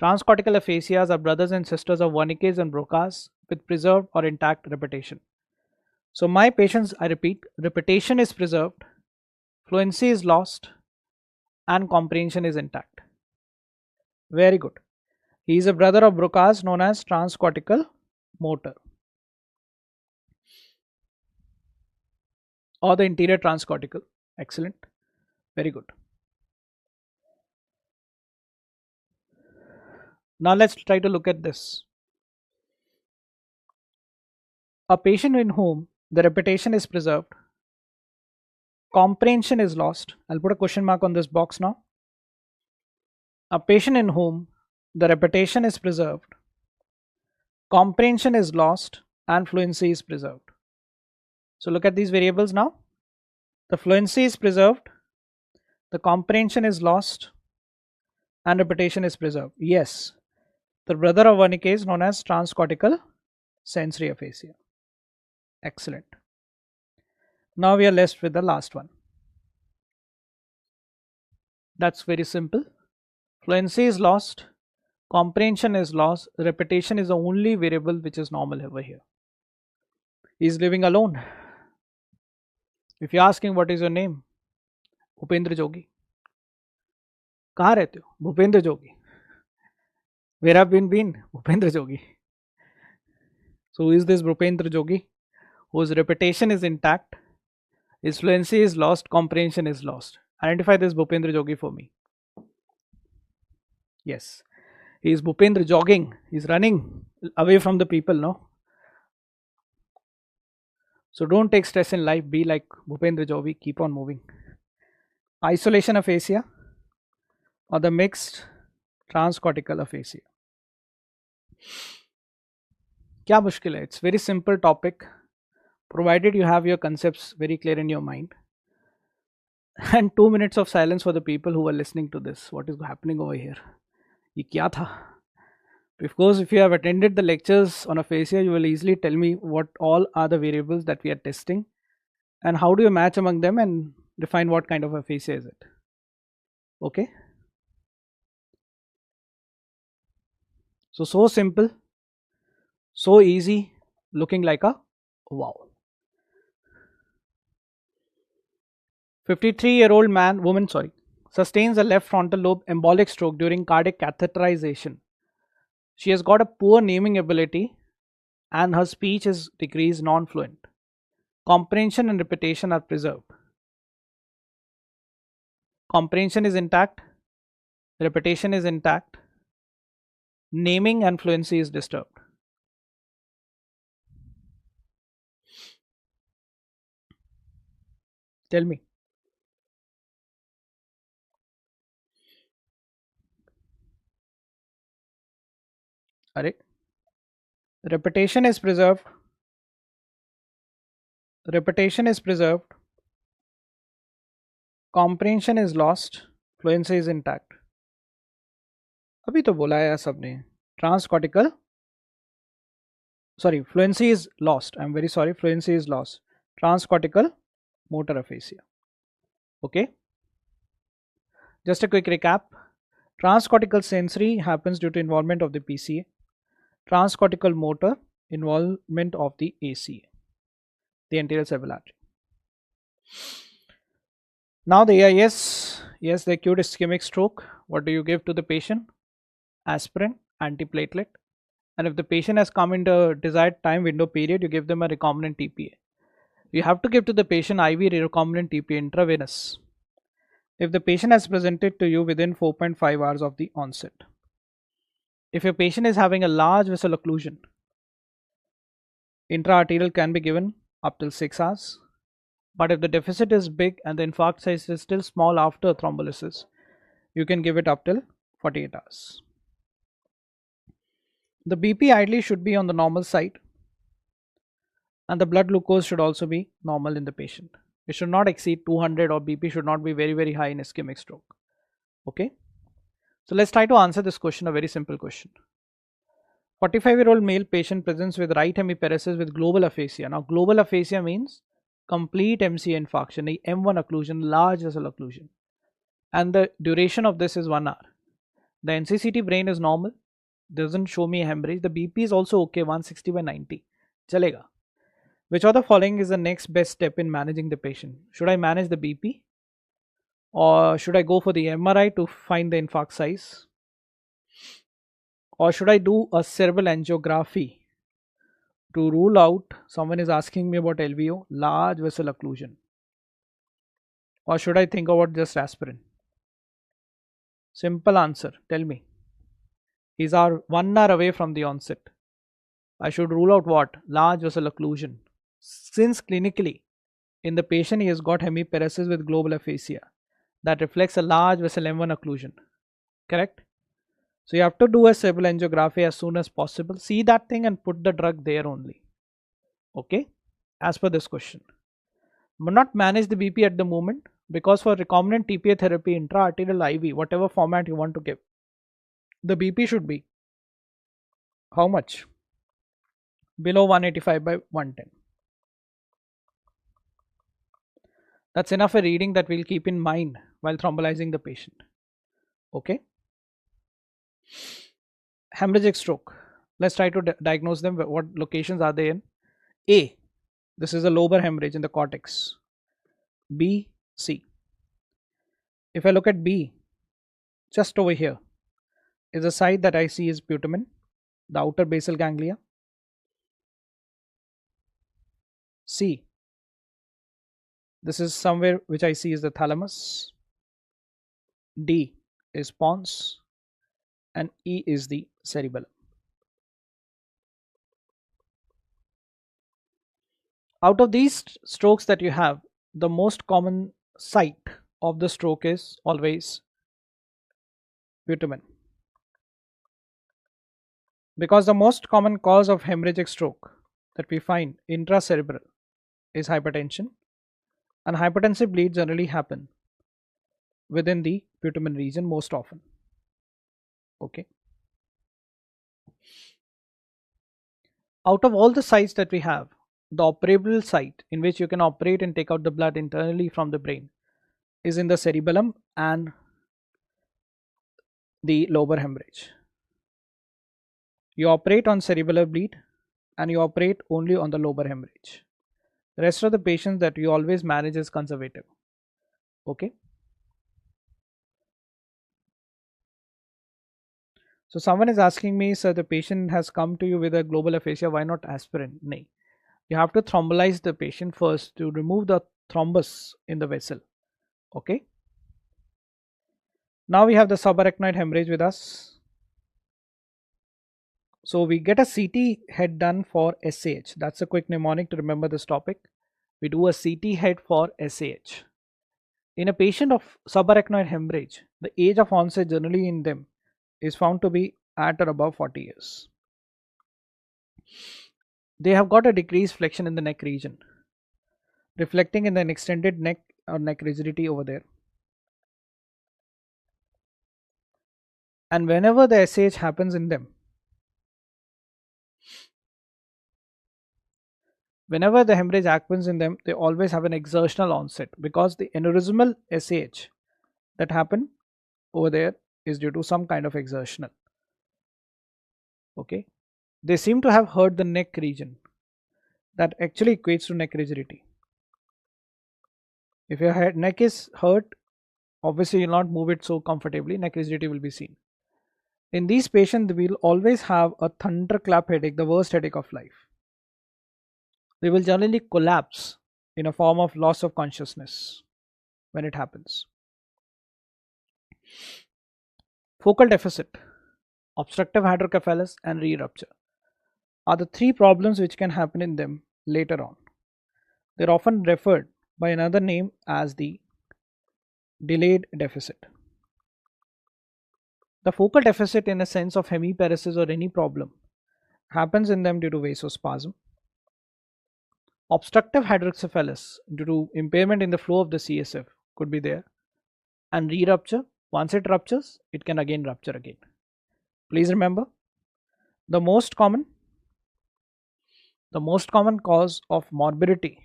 Transcortical aphasias are brothers and sisters of Wernicke's and Broca's with preserved or intact reputation. So my patient's, I repeat, reputation is preserved, fluency is lost, and comprehension is intact. Very good. He is a brother of Broca's known as transcortical motor or the interior transcortical. Excellent. Very good. Now let's try to look at this. A patient in whom the reputation is preserved, comprehension is lost. I'll put a question mark on this box now. A patient in whom the reputation is preserved, comprehension is lost, and fluency is preserved. So look at these variables now. The fluency is preserved, the comprehension is lost, and reputation is preserved. Yes, the brother of Wernicke is known as transcortical sensory aphasia. Excellent. Now we are left with the last one. That's very simple. Fluency is lost, Comprehension is lost. Repetition is the only variable which is normal over here. He is living alone. If you're asking what is your name, Bhupendra Jogi. कहाँ रहते हो? भूपेंद्र जोगी. Where have you been? Bhupendra Jogi. So who is this Bhupendra Jogi? Whose reputation is intact, his fluency is lost, comprehension is lost. Identify this Bhupendra Jogi for me. Yes. He is Bhupendra jogging. He is running away from the people, no? So don't take stress in life. Be like Bhupendra Jogi. Keep on moving. Isolation aphasia or the mixed transcortical aphasia. क्या मुश्किल है? It's very simple topic, provided you have your concepts very clear in your mind. And 2 minutes of silence for the people who are listening to this. What is happening over here? ये क्या था? Of course, if you have attended the lectures on aphasia, you will easily tell me what all are the variables that we are testing and how do you match among them and define what kind of aphasia is it. Okay. So simple, so easy, looking like a wow. 53-year-old woman, sustains a left frontal lobe embolic stroke during cardiac catheterization. She has got a poor naming ability and her speech is decreased, non-fluent. Comprehension and repetition are preserved. Comprehension is intact, repetition is intact, naming and fluency is disturbed. Tell me. Arre. Repetition is preserved. Repetition is preserved. Comprehension is lost. Fluency is intact. अभी तो बोला है सबने. Transcortical. Sorry, fluency is lost. I'm very sorry. Fluency is lost. Transcortical motor aphasia. Okay. Just a quick recap. Transcortical sensory happens due to involvement of the PCA. Transcortical motor, involvement of the ACA, the anterior cerebral artery. Now the AIS, yes, the acute ischemic stroke. What do you give to the patient? Aspirin, antiplatelet. And if the patient has come into desired time window period, you give them a recombinant TPA. You have to give to the patient IV recombinant TPA intravenous if the patient has presented to you within 4.5 hours of the onset. If your patient is having a large vessel occlusion, intraarterial can be given up till 6 hours. But if the deficit is big and the infarct size is still small after thrombolysis, you can give it up till 48 hours. The BP ideally should be on the normal side and the blood glucose should also be normal in the patient. It should not exceed 200 or BP should not be very, very high in ischemic stroke. Okay. So let's try to answer this question, a very simple question. 45-year-old male patient presents with right hemiparesis with global aphasia. Now global aphasia means complete MCA infarction, the M1 occlusion, large vessel occlusion. And the duration of this is 1 hour. The NCCT brain is normal, doesn't show me hemorrhage. The BP is also okay, 160/90. Chalega. Which of the following is the next best step in managing the patient? Should I manage the BP? Or should I go for the MRI to find the infarct size? Or should I do a cerebral angiography to rule out, someone is asking me about LVO, large vessel occlusion? Or should I think about just aspirin? Simple answer, tell me. These are 1 hour away from the onset. I should rule out what? Large vessel occlusion. Since clinically, in the patient he has got hemiparesis with global aphasia. That reflects a large vessel M1 occlusion. Correct? So you have to do a cerebral angiography as soon as possible. See that thing and put the drug there only. Okay? As per this question. But not manage the BP at the moment, because for recombinant TPA therapy, intra-arterial IV, whatever format you want to give, the BP should be how much? Below 185/110. That's enough a reading that we'll keep in mind while thrombolizing the patient. Okay. Hemorrhagic stroke. Let's try to diagnose them. What locations are they in? A. This is a lobar hemorrhage in the cortex. B, C. If I look at B, just over here is a site that I see is putamen, the outer basal ganglia. C. This is somewhere which I see is the thalamus. D is pons, and E is the cerebellum. Out of these strokes that you have, the most common site of the stroke is always putamen. Because the most common cause of hemorrhagic stroke that we find intracerebral is hypertension, and hypertensive bleeds generally happen within the putamen region most often. Okay. Out of all the sites that we have, the operable site in which you can operate and take out the blood internally from the brain is in the cerebellum and the lobar hemorrhage. You operate on cerebellar bleed and you operate only on the lobar hemorrhage. The rest of the patients that you always manage is conservative. Okay. So someone is asking me, sir, the patient has come to you with a global aphasia, why not aspirin? No. You have to thrombolize the patient first to remove the thrombus in the vessel. Okay. Now we have the subarachnoid hemorrhage with us. So we get a CT head done for SAH. That's a quick mnemonic to remember this topic. We do a CT head for SAH. In a patient of subarachnoid hemorrhage, the age of onset generally in them is found to be at or above 40 years. They have got a decreased flexion in the neck region, reflecting in an extended neck or neck rigidity over there. And whenever the SAH happens in them, whenever the hemorrhage happens in them, they always have an exertional onset because the aneurysmal SAH that happen over there is due to some kind of exertional. Okay. They seem to have hurt the neck region. That actually equates to neck rigidity. If your neck is hurt, obviously you'll not move it so comfortably, neck rigidity will be seen. In these patients, we'll always have a thunderclap headache, the worst headache of life. They will generally collapse in a form of loss of consciousness when it happens. Focal deficit, obstructive hydrocephalus, and re-rupture are the three problems which can happen in them later on. They're often referred by another name as the delayed deficit. The focal deficit, in a sense of hemiparesis or any problem, happens in them due to vasospasm. Obstructive hydrocephalus due to impairment in the flow of the CSF could be there, and re-rupture, once it ruptures, it can again rupture again. Please remember, the most common cause of morbidity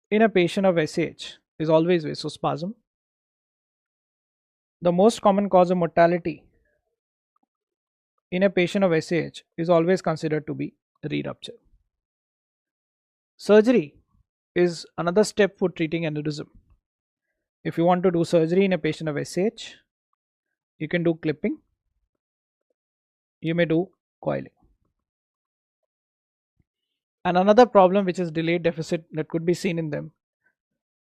in a patient of SAH is always vasospasm. The most common cause of mortality in a patient of SAH is always considered to be re-rupture. Surgery is another step for treating aneurysm. If you want to do surgery in a patient of SAH, you can do clipping, you may do coiling. And another problem which is delayed deficit that could be seen in them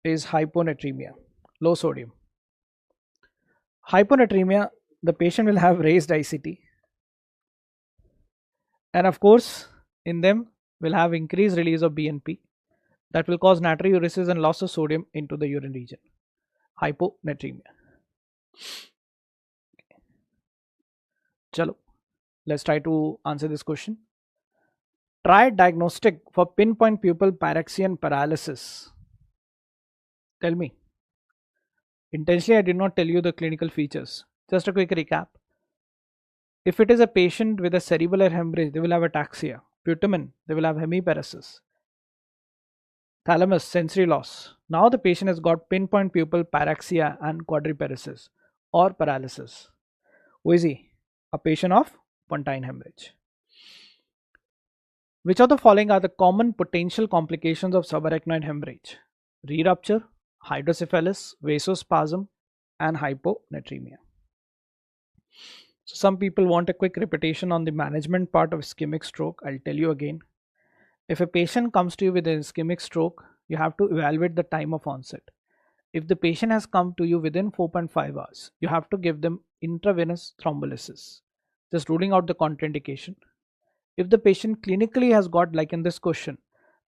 is hyponatremia, low sodium. Hyponatremia, the patient will have raised ICT, and of course in them will have increased release of BNP that will cause natriuresis and loss of sodium into the urine region. Hyponatremia. Chalo, let's try to answer this question. Try diagnostic for pinpoint pupil pyrexia and paralysis. Tell me. Intentionally, I did not tell you the clinical features. Just a quick recap. If it is a patient with a cerebellar hemorrhage, they will have ataxia. Putamen, they will have hemiparesis. Thalamus, sensory loss. Now the patient has got pinpoint pupil pyrexia and quadriparesis or paralysis. Who is he? a patient of pontine hemorrhage. Which of the following are the common potential complications of subarachnoid hemorrhage? Re-rupture, hydrocephalus, vasospasm, and hyponatremia. So some people want a quick repetition on the management part of ischemic stroke. I'll tell you again. If a patient comes to you with an ischemic stroke, you have to evaluate the time of onset. If the patient has come to you within 4.5 hours, you have to give them intravenous thrombolysis, just ruling out the contraindication. If the patient clinically has got, like in this question,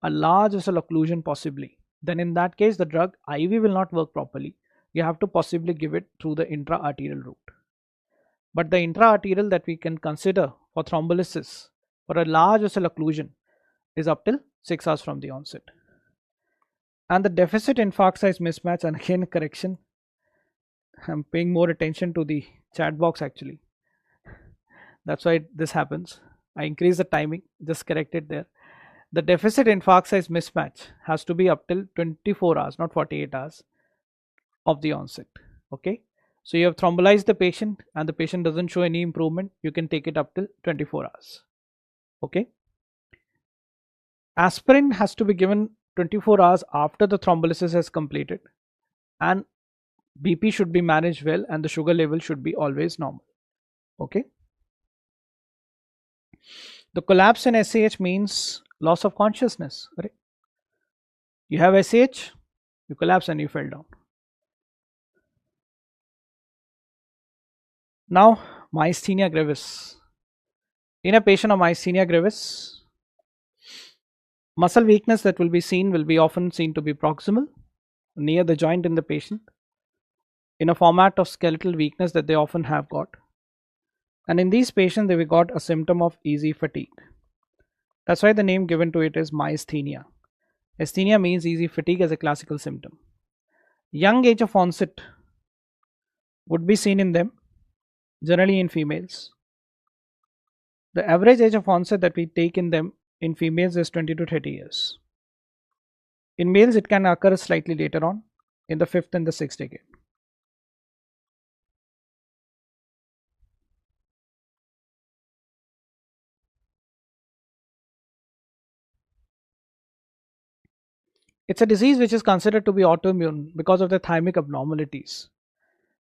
a large vessel occlusion possibly, then in that case the drug IV will not work properly. You have to possibly give it through the intra-arterial route. But the intra-arterial that we can consider for thrombolysis for a large vessel occlusion is up till 6 hours from the onset. And the deficit infarct size mismatch, and again correction, I'm paying more attention to the chat box actually. That's why this happens. I increase the timing, just correct it there. The deficit infarct size mismatch has to be up till 24 hours, not 48 hours of the onset. Okay. So you have thrombolized the patient and the patient doesn't show any improvement. You can take it up till 24 hours. Okay. Aspirin has to be given 24 hours after the thrombolysis has completed, and BP should be managed well and the sugar level should be always normal. Okay. The collapse in SAH means loss of consciousness. Right? You have SAH, you collapse and you fell down. Now, myasthenia gravis. In a patient of myasthenia gravis, muscle weakness that will be often seen to be proximal, near the joint in the patient, in a format of skeletal weakness that they often have got. And in these patients, they got a symptom of easy fatigue. That's why the name given to it is myasthenia. Asthenia means easy fatigue as a classical symptom. Young age of onset would be seen in them, generally in females. The average age of onset that we take in them in females is 20 to 30 years. In males, it can occur slightly later on, in the 5th and the 6th decade. It's a disease which is considered to be autoimmune because of the thymic abnormalities.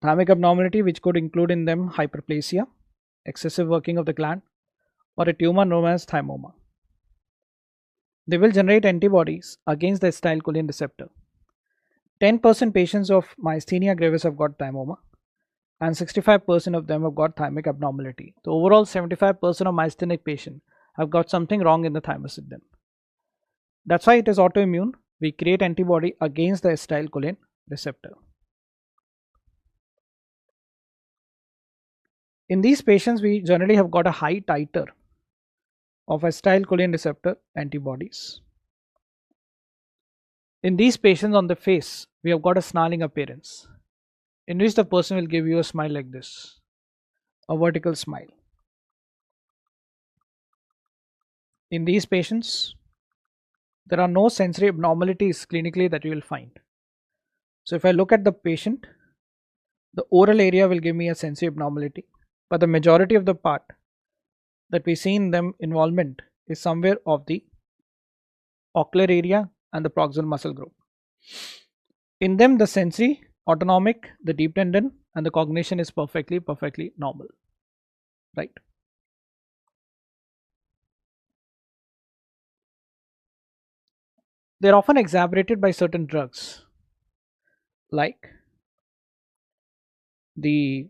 Thymic abnormality which could include in them hyperplasia, excessive working of the gland, or a tumor known as thymoma. They will generate antibodies against the acetylcholine receptor. 10% patients of myasthenia gravis have got thymoma, and 65% of them have got thymic abnormality. So overall 75% of myasthenic patients have got something wrong in the thymus in them. That's why it is autoimmune. We create antibody against the acetylcholine receptor. In these patients, we generally have got a high titer of acetylcholine receptor antibodies. In these patients on the face, we have got a snarling appearance, in which the person will give you a smile like this, a vertical smile. In these patients, there are no sensory abnormalities clinically that you will find. So if I look at the patient, the oral area will give me a sensory abnormality, but the majority of the part that we see in them involvement is somewhere of the ocular area and the proximal muscle group. In them, the sensory, autonomic, the deep tendon, and the cognition is perfectly normal. Right? They're often exacerbated by certain drugs, like the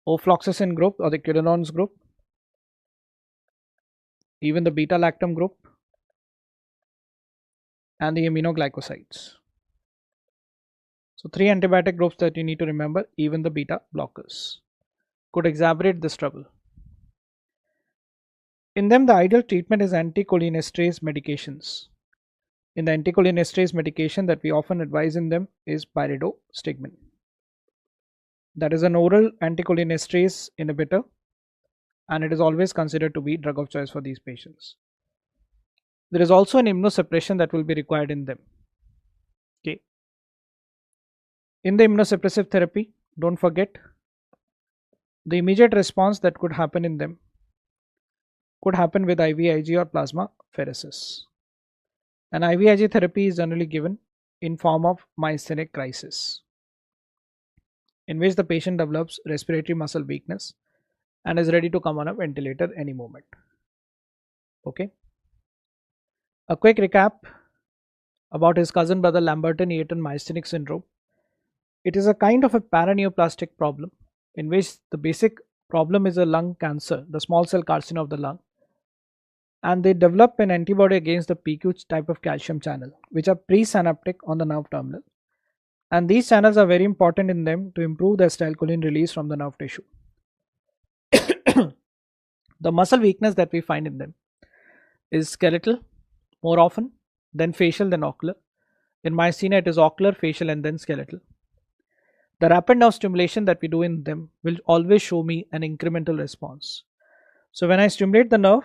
ofloxacin group or the quinones group, even the beta lactam group, and the aminoglycosides. So 3 antibiotic groups that you need to remember, even the beta blockers could exacerbate this trouble. In them, the ideal treatment is anticholinesterase medications. In the anticholinesterase medication that we often advise in them is pyridostigmine. That is an oral anticholinesterase inhibitor, and it is always considered to be drug of choice for these patients. There is also an immunosuppression that will be required in them. Okay. In the immunosuppressive therapy, don't forget The immediate response that could happen in them could happen with IVIG or plasma pheresis. An IVIG therapy is generally given in form of myasthenic crisis, in which the patient develops respiratory muscle weakness and is ready to come on a ventilator any moment. Okay. A quick recap about his cousin brother Lamberton-Eaton myasthenic syndrome. It is a kind of a paraneoplastic problem in which the basic problem is a lung cancer, the small cell carcinoma of the lung, and they develop an antibody against the PQ type of calcium channel, which are presynaptic on the nerve terminal. And these channels are very important in them to improve the acetylcholine release from the nerve tissue. The muscle weakness that we find in them is skeletal more often, then facial, then ocular. In myasthenia, it is ocular, facial, and then skeletal. The rapid nerve stimulation that we do in them will always show me an incremental response. So when I stimulate the nerve,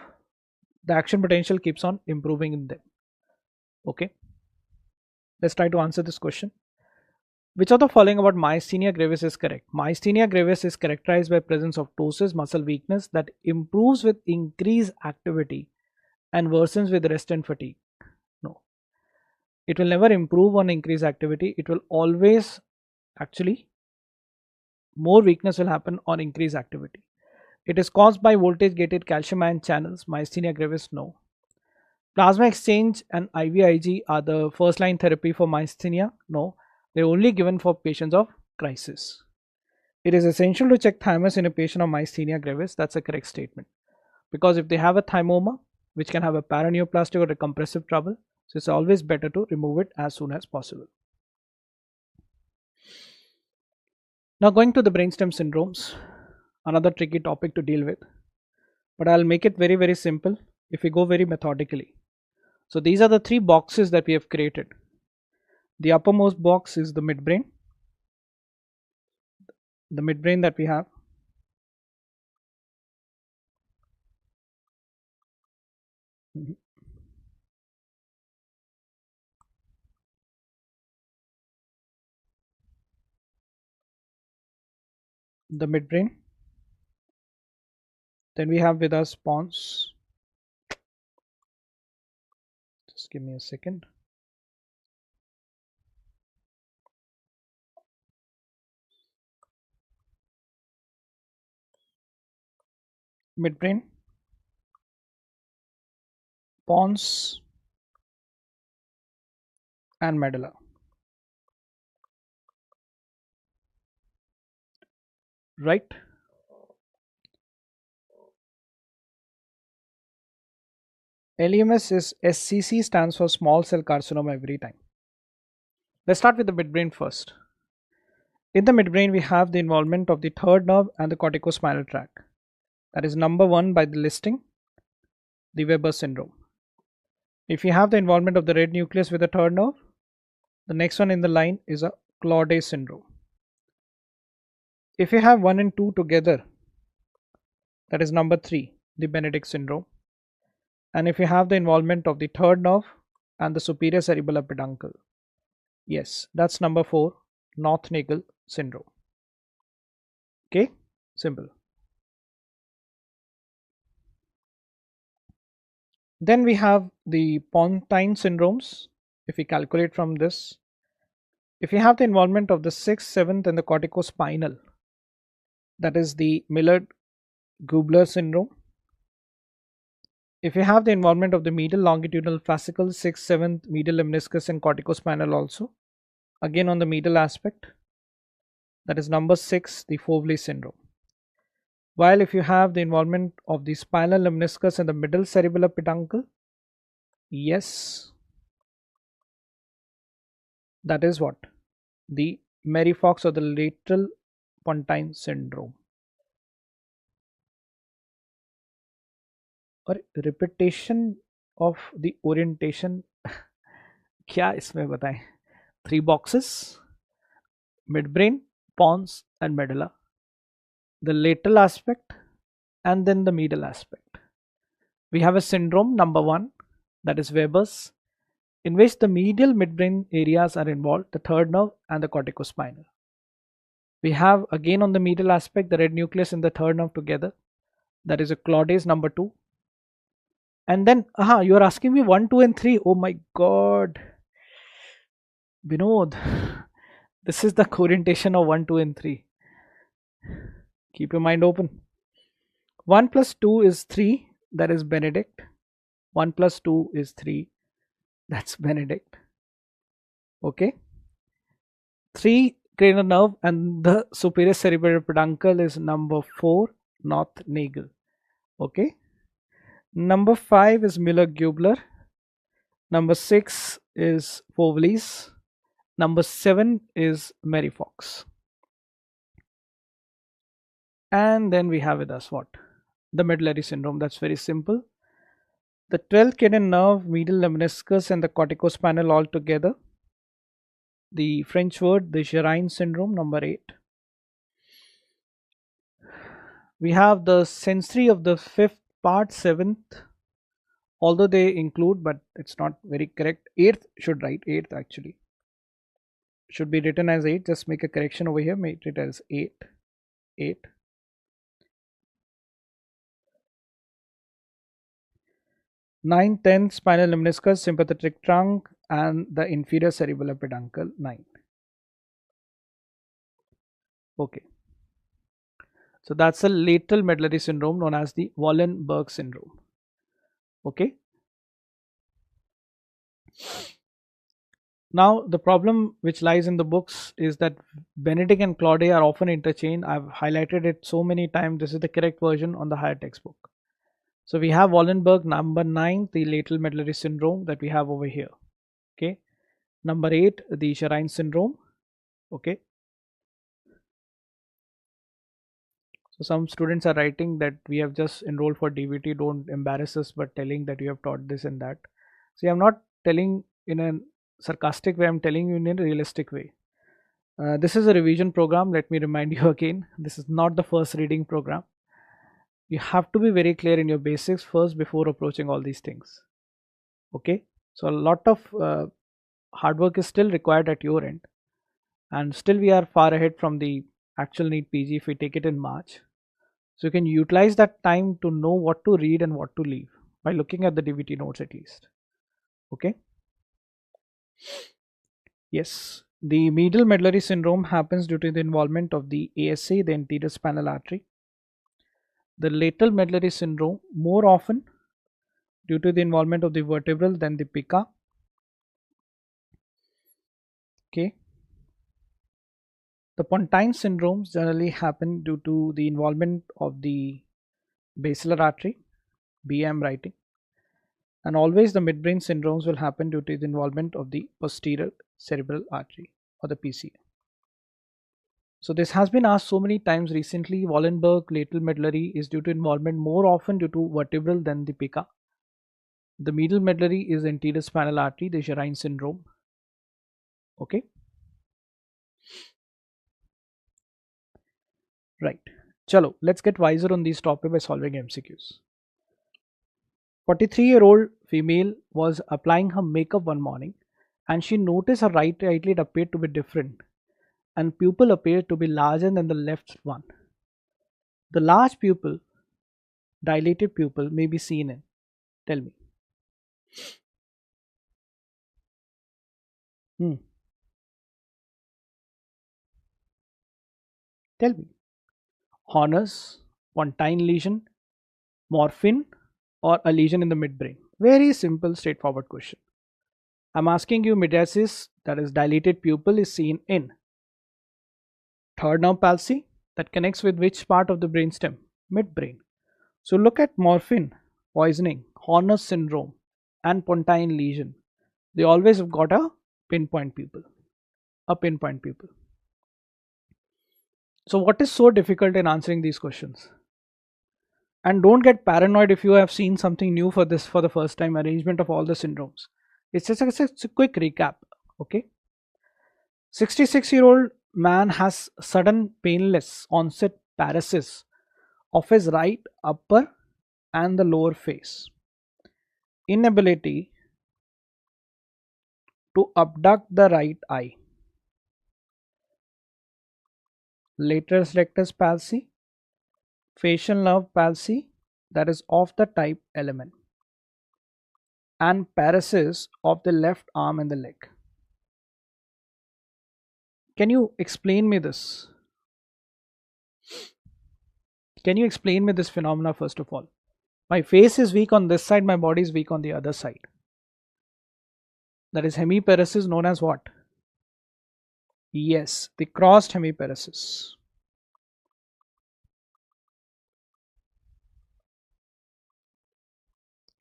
the action potential keeps on improving in them. Okay. Let's try to answer this question. Which of the following about myasthenia gravis is correct? Myasthenia gravis is characterized by presence of ptosis, muscle weakness that improves with increased activity and worsens with rest and fatigue. No. It will never improve on increased activity. It will always actually more weakness will happen on increased activity. It is caused by voltage gated calcium ion channels. Myasthenia gravis, no. Plasma exchange and IVIG are the first line therapy for myasthenia, no. They're only given for patients of crisis. It is essential to check thymus in a patient of myasthenia gravis. That's a correct statement. Because if they have a thymoma, which can have a paraneoplastic or a compressive trouble, so it's always better to remove it as soon as possible. Now going to the brainstem syndromes, another tricky topic to deal with, but I'll make it very, very simple if we go very methodically. So these are the three boxes that we have created. The uppermost box is the midbrain. The midbrain that we have. The midbrain. Then we have with us pons. Just give me a second. Midbrain, pons, and medulla. Right? LEMS is SCC, stands for small cell carcinoma every time. Let's start with the midbrain first. In the midbrain, we have the involvement of the third nerve and the corticospinal tract. That is number 1 by the listing, the Weber syndrome. If you have the involvement of the red nucleus with the third nerve, the next one in the line is a Claude syndrome. If you have 1 and 2 together, that is number 3, the Benedict syndrome. And if you have the involvement of the third nerve and the superior cerebellar peduncle, yes, that's number 4, North-Nagel syndrome. Okay, simple. Then we have the Pontine syndromes. If we calculate from this, if you have the involvement of the 6th, 7th and the corticospinal, that is the Millard-Gubler syndrome. If you have the involvement of the medial longitudinal fascicle, 6th, 7th, medial lemniscus and corticospinal also, again on the medial aspect, that is number 6, the Fovley syndrome. While if you have the involvement of the spinal lemniscus and the middle cerebellar peduncle, yes, that is what? The Mary Fox or the lateral pontine syndrome. और repetition of the orientation क्या इसमें बताएं? 3 boxes, midbrain, pons and medulla, the lateral aspect and then the medial aspect. We have a syndrome number 1, that is Weber's, in which the medial midbrain areas are involved, the third nerve and the corticospinal. We have again on the medial aspect the red nucleus and the third nerve together. That is a claudase number 2. And then, you are asking me 1, 2, and 3. Oh my god, Vinod. This is the co-orientation of 1, 2, and 3. Keep your mind open. 1 plus 2 is 3. That is Benedict. 1 plus 2 is 3. That's Benedict. Okay. 3 cranial nerve and the superior cerebral peduncle is number 4, North Nagel. Okay. Number 5 is Miller Gubler. Number 6 is Fovlis. Number 7 is Mary Fox. And then we have with us what? The medullary syndrome. That's very simple. The 12th cranial nerve, medial lemniscus, and the corticospinal all together. The French word, the Gerine syndrome, number 8. We have the sensory of the 5th part, 7th, although they include, but it's not very correct. 8th should write 8th actually. Should be written as 8. Just make a correction over here. Make it as 8. 8. 9, 10, spinal lemniscus, sympathetic trunk, and the inferior cerebellar peduncle, 9. Okay. So that's a lateral medullary syndrome known as the Wallenberg syndrome. Okay. Now, the problem which lies in the books is that Benedict and Claude are often interchanged. I've highlighted it so many times. This is the correct version on the higher textbook. So we have Wallenberg number 9, the lateral medullary syndrome that we have over here. Okay. Number 8, the Gerine syndrome. Okay. So some students are writing that we have just enrolled for DVT. Don't embarrass us, but telling that you have taught this and that. See, I'm not telling in a sarcastic way. I'm telling you in a realistic way. This is a revision program. Let me remind you again. This is not the first reading program. You have to be very clear in your basics first before approaching all these things. Okay. So a lot of hard work is still required at your end, and still we are far ahead from the actual NEET PG if we take it in March. So you can utilize that time to know what to read and what to leave by looking at the DVT notes at least. Okay. Yes. The medial medullary syndrome happens due to the involvement of the ASA, the anterior spinal artery. The lateral medullary syndrome more often due to the involvement of the vertebral than the pica. Okay. The pontine syndromes generally happen due to the involvement of the basilar artery, BM writing. And always the midbrain syndromes will happen due to the involvement of the posterior cerebral artery or the PCA. So this has been asked so many times recently. Wallenberg lateral medullary is due to involvement more often due to vertebral than the pica. The medial medullary is anterior spinal artery, the Gerine syndrome. Okay. Right. Chalo, let's get wiser on these topics by solving MCQs. 43-year-old female was applying her makeup one morning and she noticed her right eyelid appeared to be different and pupil appeared to be larger than the left one. The large pupil, dilated pupil, may be seen in. Tell me. Tell me. Horner's, pontine lesion, morphine, or a lesion in the midbrain? Very simple, straightforward question. I'm asking you, mydriasis, that is dilated pupil, is seen in third nerve palsy that connects with which part of the brainstem? Midbrain. So look at morphine, poisoning, Horner's syndrome, and pontine lesion. They always have got a pinpoint pupil. A pinpoint pupil. So what is so difficult in answering these questions? And don't get paranoid if you have seen something new for this for the first time, arrangement of all the syndromes. It's just a quick recap. Okay. 66-year-old man has sudden painless onset paresis of his right upper and the lower face. Inability to abduct the right eye. lateral rectus palsy, facial nerve palsy, that is of the type element, and paresis of the left arm and the leg. Can you explain me this? Can you explain me this phenomena first of all? My face is weak on this side, my body is weak on the other side. That is hemiparesis, known as what? Yes, the crossed hemiparesis.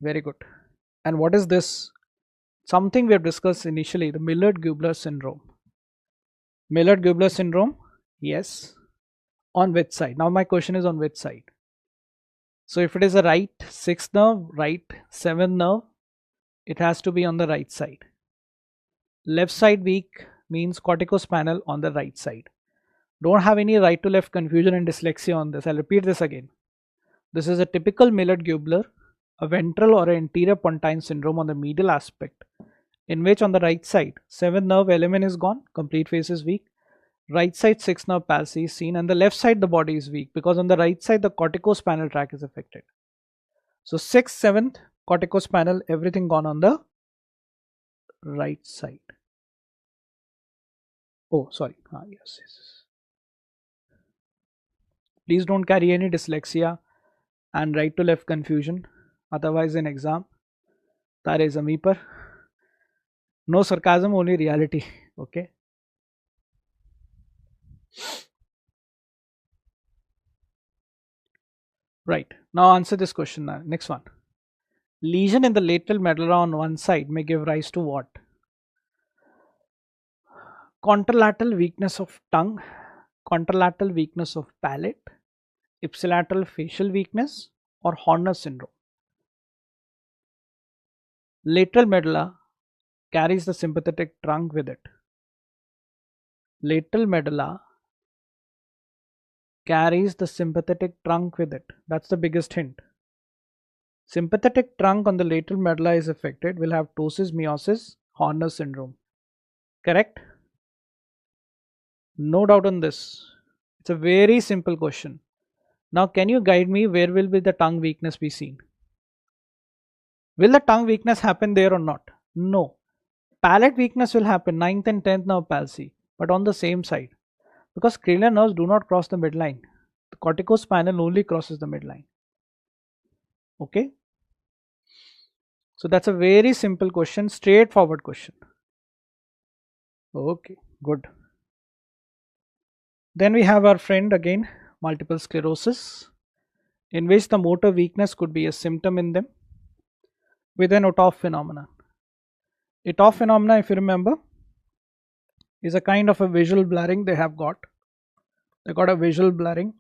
Very good. And what is this? Something we have discussed initially, the Millard-Gubler syndrome. Millard-Gubler syndrome? Yes. On which side? Now my question is on which side? So if it is a right sixth nerve, right seventh nerve, it has to be on the right side. Left side weak means corticospinal on the right side. Don't have any right to left confusion and dyslexia on this. I'll repeat this again. This is a typical Millard-Gubler, a ventral or anterior pontine syndrome on the medial aspect, in which on the right side, seventh nerve element is gone, complete face is weak. Right side sixth nerve palsy is seen, and the left side the body is weak because on the right side the corticospinal tract is affected. So sixth, seventh, corticospinal, everything gone on the right side. Oh, sorry. Yes. Please don't carry any dyslexia and right to left confusion. Otherwise, in exam, that is a meeper. No sarcasm, only reality. Okay. Right. Now answer this question now. Next one. Lesion in the lateral medulla on one side may give rise to what? Contralateral weakness of tongue, contralateral weakness of palate, ipsilateral facial weakness, or Horner syndrome. Lateral medulla carries the sympathetic trunk with it. Lateral medulla carries the sympathetic trunk with it. That's the biggest hint. Sympathetic trunk on the lateral medulla is affected, will have ptosis, meiosis, Horner syndrome. Correct? No doubt on this. It's a very simple question. Now, can you guide me where will be the tongue weakness be seen? Will the tongue weakness happen there or not? No. Palate weakness will happen 9th and 10th nerve palsy, but on the same side. Because cranial nerves do not cross the midline. The corticospinal only crosses the midline. Okay. So that's a very simple question, straightforward question. Okay, good. Then we have our friend again, multiple sclerosis, in which the motor weakness could be a symptom in them with an OTOF phenomenon. OTOF phenomena, if you remember, is a kind of a visual blurring they have got. They got a visual blurring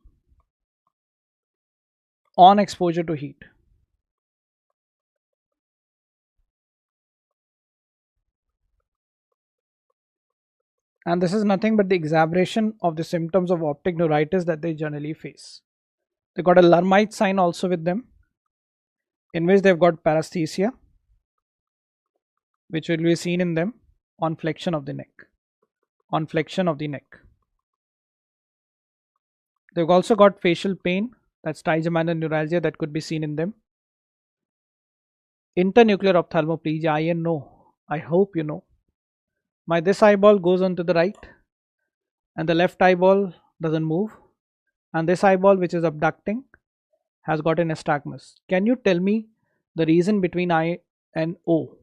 on exposure to heat. And this is nothing but the exacerbation of the symptoms of optic neuritis that they generally face. They got a Lhermitte sign also with them, in which they've got paresthesia, which will be seen in them on flexion of the neck. On flexion of the neck. They've also got facial pain, that's trigeminal neuralgia, that could be seen in them. Internuclear ophthalmoplegia, I know. I hope you know. My this eyeball goes on to the right, and the left eyeball doesn't move, and this eyeball, which is abducting, has got an nystagmus. Can you tell me the reason between I and O?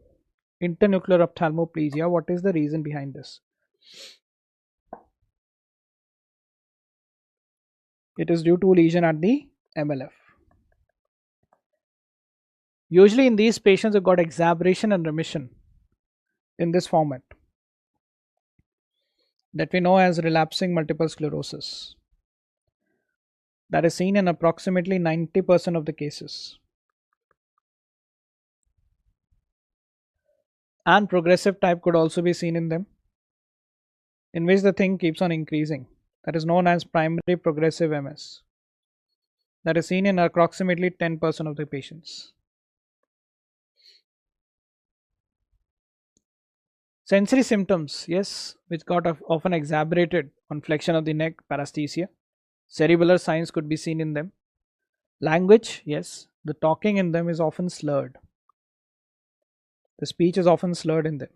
Internuclear ophthalmoplegia, what is the reason behind this? It is due to lesion at the MLF. Usually in these patients, you've got exacerbation and remission in this format that we know as relapsing multiple sclerosis. That is seen in approximately 90% of the cases. And progressive type could also be seen in them, in which the thing keeps on increasing. That is known as primary progressive MS. That is seen in approximately 10% of the patients. Sensory symptoms, yes, which got often exacerbated on flexion of the neck, paresthesia. Cerebellar signs could be seen in them. Language, yes, the talking in them is often slurred. The speech is often slurred in them.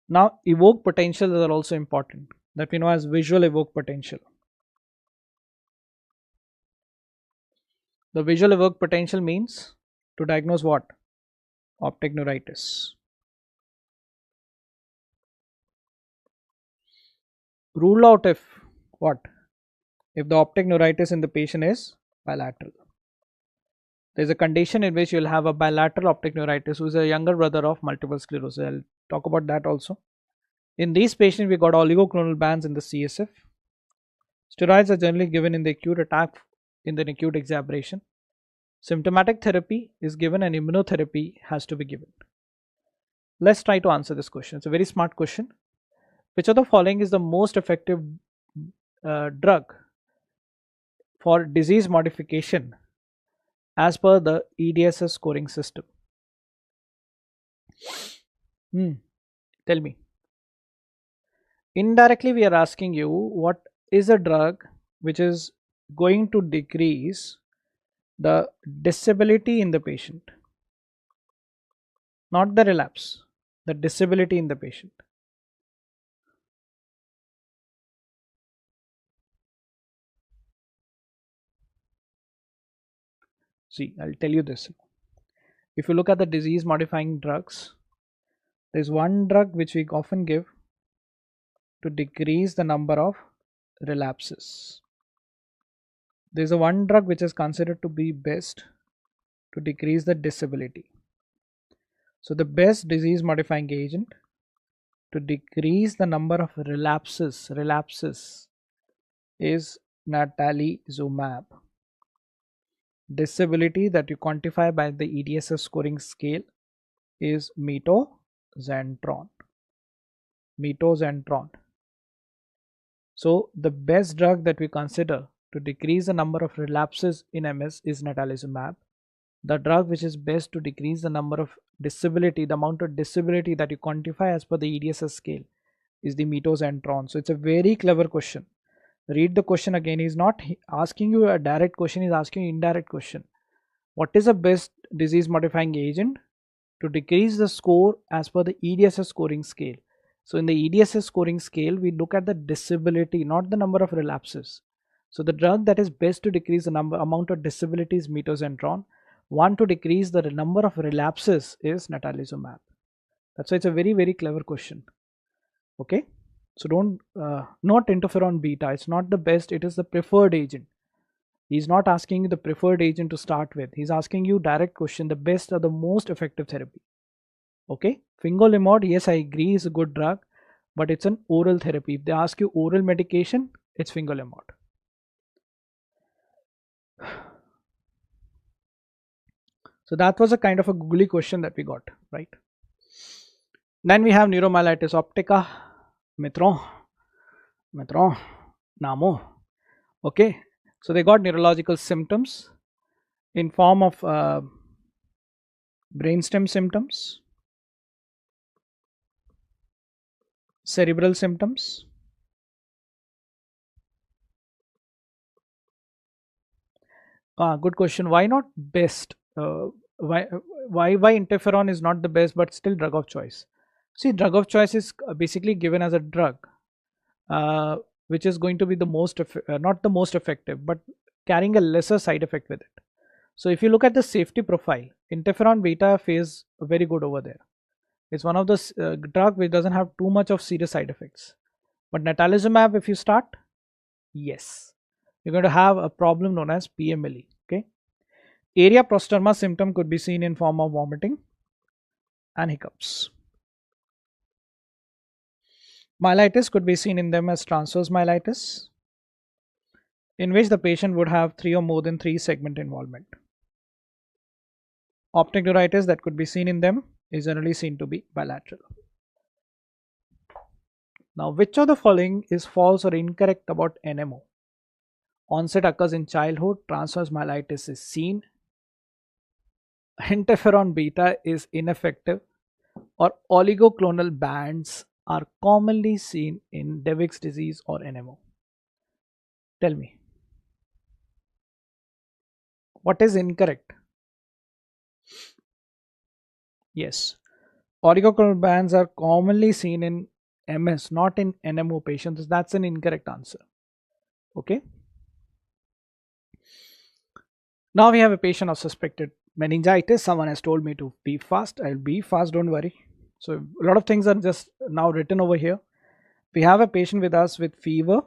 Now, evoke potentials are also important, that we know as visual evoke potential. The visual evoke potential means to diagnose what? Optic neuritis. Rule out if what? If the optic neuritis in the patient is bilateral. There is a condition in which you will have a bilateral optic neuritis, who is a younger brother of multiple sclerosis. I'll talk about that also. In these patients, we got oligoclonal bands in the CSF. Steroids are generally given in the acute attack in the acute exacerbation. Symptomatic therapy is given and immunotherapy has to be given. Let's try to answer this question. It's a very smart question. Which of the following is the most effective drug for disease modification as per the EDSS scoring system? Tell me. Indirectly, we are asking you what is a drug which is going to decrease the disability in the patient, not the relapse, the disability in the patient. See, I'll tell you this. If you look at the disease modifying drugs, there's one drug which we often give to decrease the number of relapses. There's a one drug which is considered to be best to decrease the disability. So the best disease modifying agent to decrease the number of relapses is natalizumab. Disability that you quantify by the EDSS scoring scale is mitoxantrone. So the best drug that we consider to decrease the number of relapses in MS is natalizumab. The drug which is best to decrease the number of disability, the amount of disability that you quantify as per the EDSS scale, is the mitoxantrone. So it's a very clever question. Read the question again. He's not asking you a direct question, he's asking you indirect question. What is the best disease modifying agent to decrease the score as per the EDSS scoring scale? So in the EDSS scoring scale, we look at the disability, not the number of relapses. So the drug that is best to decrease the amount of disability is mitoxantrone. One to decrease the number of relapses is natalizumab. That's why it's a very, very clever question. Okay. So don't, not interferon beta. It's not the best. It is the preferred agent. He's not asking you the preferred agent to start with. He's asking you direct question, the best or the most effective therapy. Okay. Fingolimod, yes, I agree, is a good drug, but it's an oral therapy. If they ask you oral medication, it's fingolimod. So that was a kind of a googly question that we got, right? Then we have neuromyelitis optica, metron, namo. Okay, so they got neurological symptoms in form of brainstem symptoms, cerebral symptoms, good question. Why not best? Why interferon is not the best but still drug of choice? See, drug of choice is basically given as a drug which is going to be the most not the most effective, but carrying a lesser side effect with it. So if you look at the safety profile, interferon beta fares very good over there. It's one of the drug which doesn't have too much of serious side effects. But natalizumab, if you start, yes, you're going to have a problem known as PMLE. Okay, area prosterma symptom could be seen in form of vomiting and hiccups. Myelitis could be seen in them as transverse myelitis, in which the patient would have 3 or more than 3 segment involvement. Optic neuritis that could be seen in them is generally seen to be bilateral. Now, which of the following is false or incorrect about NMO? Onset occurs in childhood, transverse myelitis is seen, interferon beta is ineffective, or oligoclonal bands are commonly seen in Devick's disease or NMO? Tell me. What is incorrect? Yes. Oligoclonal bands are commonly seen in MS, not in NMO patients. That's an incorrect answer. Okay. Now we have a patient of suspected meningitis. Someone has told me to be fast. I'll be fast, don't worry. So a lot of things are just now written over here. We have a patient with us with fever,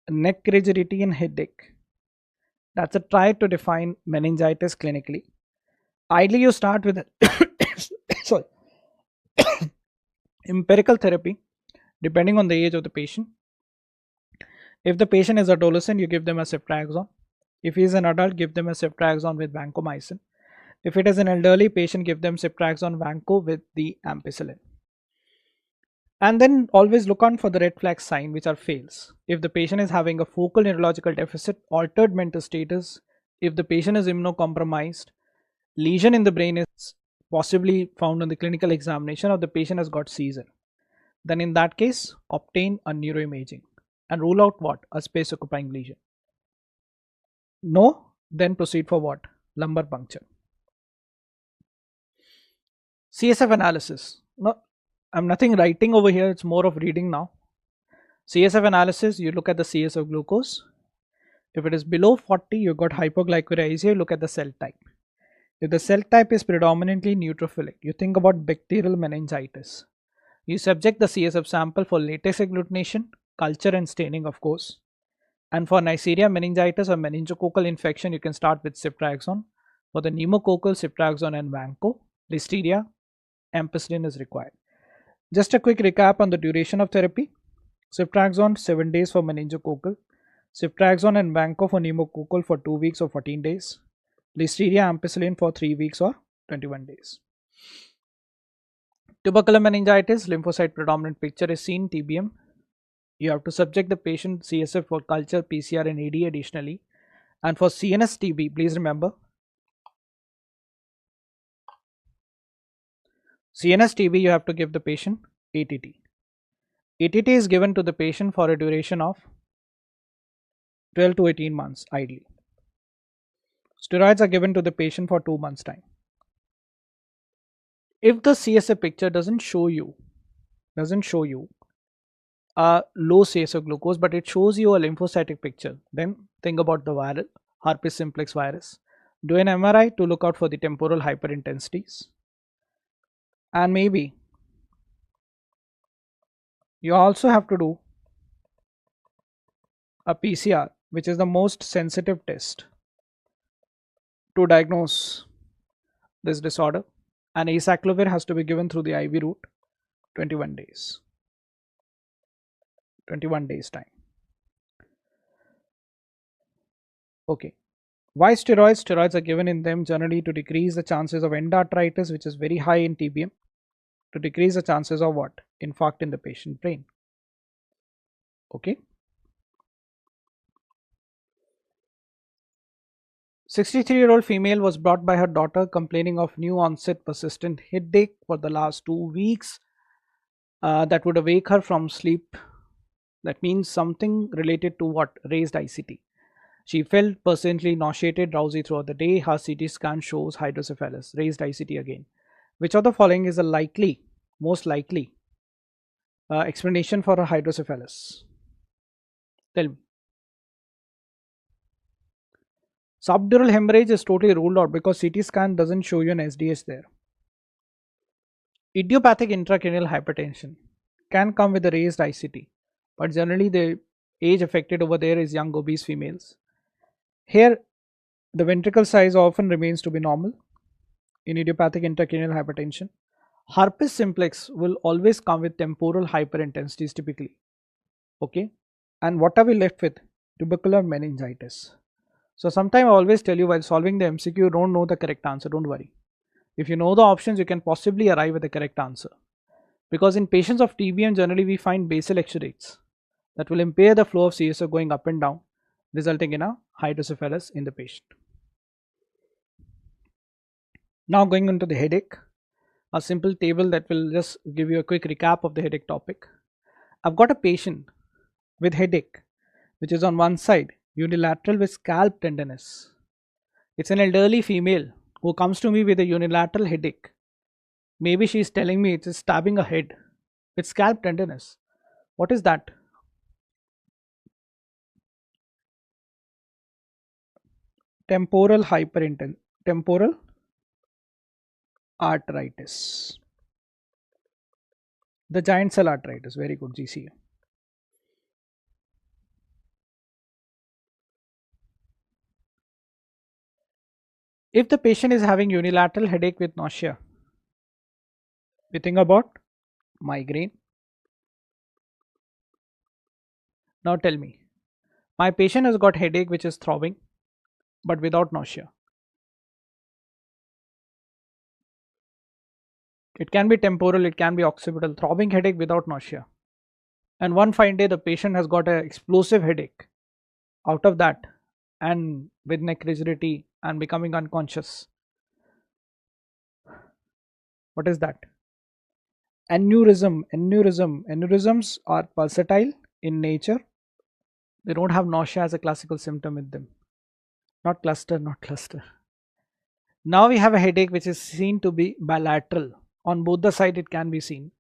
neck rigidity and headache. That's a try to define meningitis clinically. Ideally, you start with sorry, empirical therapy depending on the age of the patient. If the patient is adolescent, you give them a ceftriaxone. If he is an adult, give them a ceftriaxone with vancomycin. If it is an elderly patient, give them ceftriaxone vanco with the ampicillin. And then always look out for the red flag sign which are fails. If the patient is having a focal neurological deficit, altered mental status, if the patient is immunocompromised, lesion in the brain is possibly found on the clinical examination, or the patient has got seizure, then in that case obtain a neuroimaging and rule out what? A space occupying lesion. No, then proceed for what? Lumbar puncture. CSF analysis. No, I'm nothing writing over here, it's more of reading now. CSF analysis, you look at the CSF glucose. If it is below 40, you got hypoglycemia, you look at the cell type. If the cell type is predominantly neutrophilic, you think about bacterial meningitis. You subject the CSF sample for latex agglutination, culture and staining of course. And for Neisseria meningitis or meningococcal infection, you can start with ceftriaxone. For the pneumococcal, ceftriaxone and vanco. Listeria, ampicillin is required. Just a quick recap on the duration of therapy. Ceftriaxone 7 days for meningococcal. Ceftriaxone and vanco for pneumococcal for 2 weeks or 14 days. Listeria ampicillin for 3 weeks or 21 days. Tubercular meningitis, lymphocyte predominant picture is seen, TBM. You have to subject the patient CSF for culture, PCR and AD additionally. And for CNS TB, please remember, CNS TB you have to give the patient ATT. ATT is given to the patient for a duration of 12 to 18 months ideally. Steroids are given to the patient for 2 months time. If the CSF picture doesn't show you a low CSF glucose, but it shows you a lymphocytic picture, then think about the viral, herpes simplex virus. Do an MRI to look out for the temporal hyperintensities. And maybe you also have to do a PCR, which is the most sensitive test to diagnose this disorder. And acyclovir has to be given through the IV route 21 days. 21 days time. Okay. Why steroids? Steroids are given in them generally to decrease the chances of endarteritis, which is very high in TBM, to decrease the chances of what? Infarct in the patient brain. Okay. 63-year-old female was brought by her daughter complaining of new onset persistent headache for the last 2 weeks. That would awake her from sleep. That means something related to what? Raised ICT. She felt persistently nauseated, drowsy throughout the day. Her CT scan shows hydrocephalus, raised ICT again. Which of the following is a most likely explanation for a hydrocephalus? Tell me. Subdural hemorrhage is totally ruled out because CT scan doesn't show you an SDS there. Idiopathic intracranial hypertension can come with a raised ICT, but generally the age affected over there is young obese females. Here, the ventricle size often remains to be normal in idiopathic intracranial hypertension. Herpes simplex will always come with temporal hyperintensities typically. Okay, and what are we left with? Tubercular meningitis. So sometimes I always tell you while solving the MCQ, you don't know the correct answer, don't worry. If you know the options, you can possibly arrive at the correct answer. Because in patients of TBM, generally we find basal exudates that will impair the flow of CSF going up and down, resulting in a hydrocephalus in the patient. Now going into the headache. a simple table that will just give you a quick recap of the headache topic. I've got a patient with headache, which is on one side, unilateral with scalp tenderness. It's an elderly female who comes to me with a unilateral headache. Maybe she's telling me it's stabbing a head with scalp tenderness. What is that? Temporal hyperintense, temporal arteritis. The giant cell arteritis. Very good, GCA. If the patient is having unilateral headache with nausea, we think about migraine. Now tell me, my patient has got headache which is throbbing but without nausea. It can be temporal, it can be occipital, throbbing headache without nausea. And one fine day, the patient has got an explosive headache out of that and with neck rigidity and becoming unconscious. What is that? Aneurysms are pulsatile in nature. They don't have nausea as a classical symptom with them. Not cluster. Now we have a headache which is seen to be bilateral. On both the side it can be seen.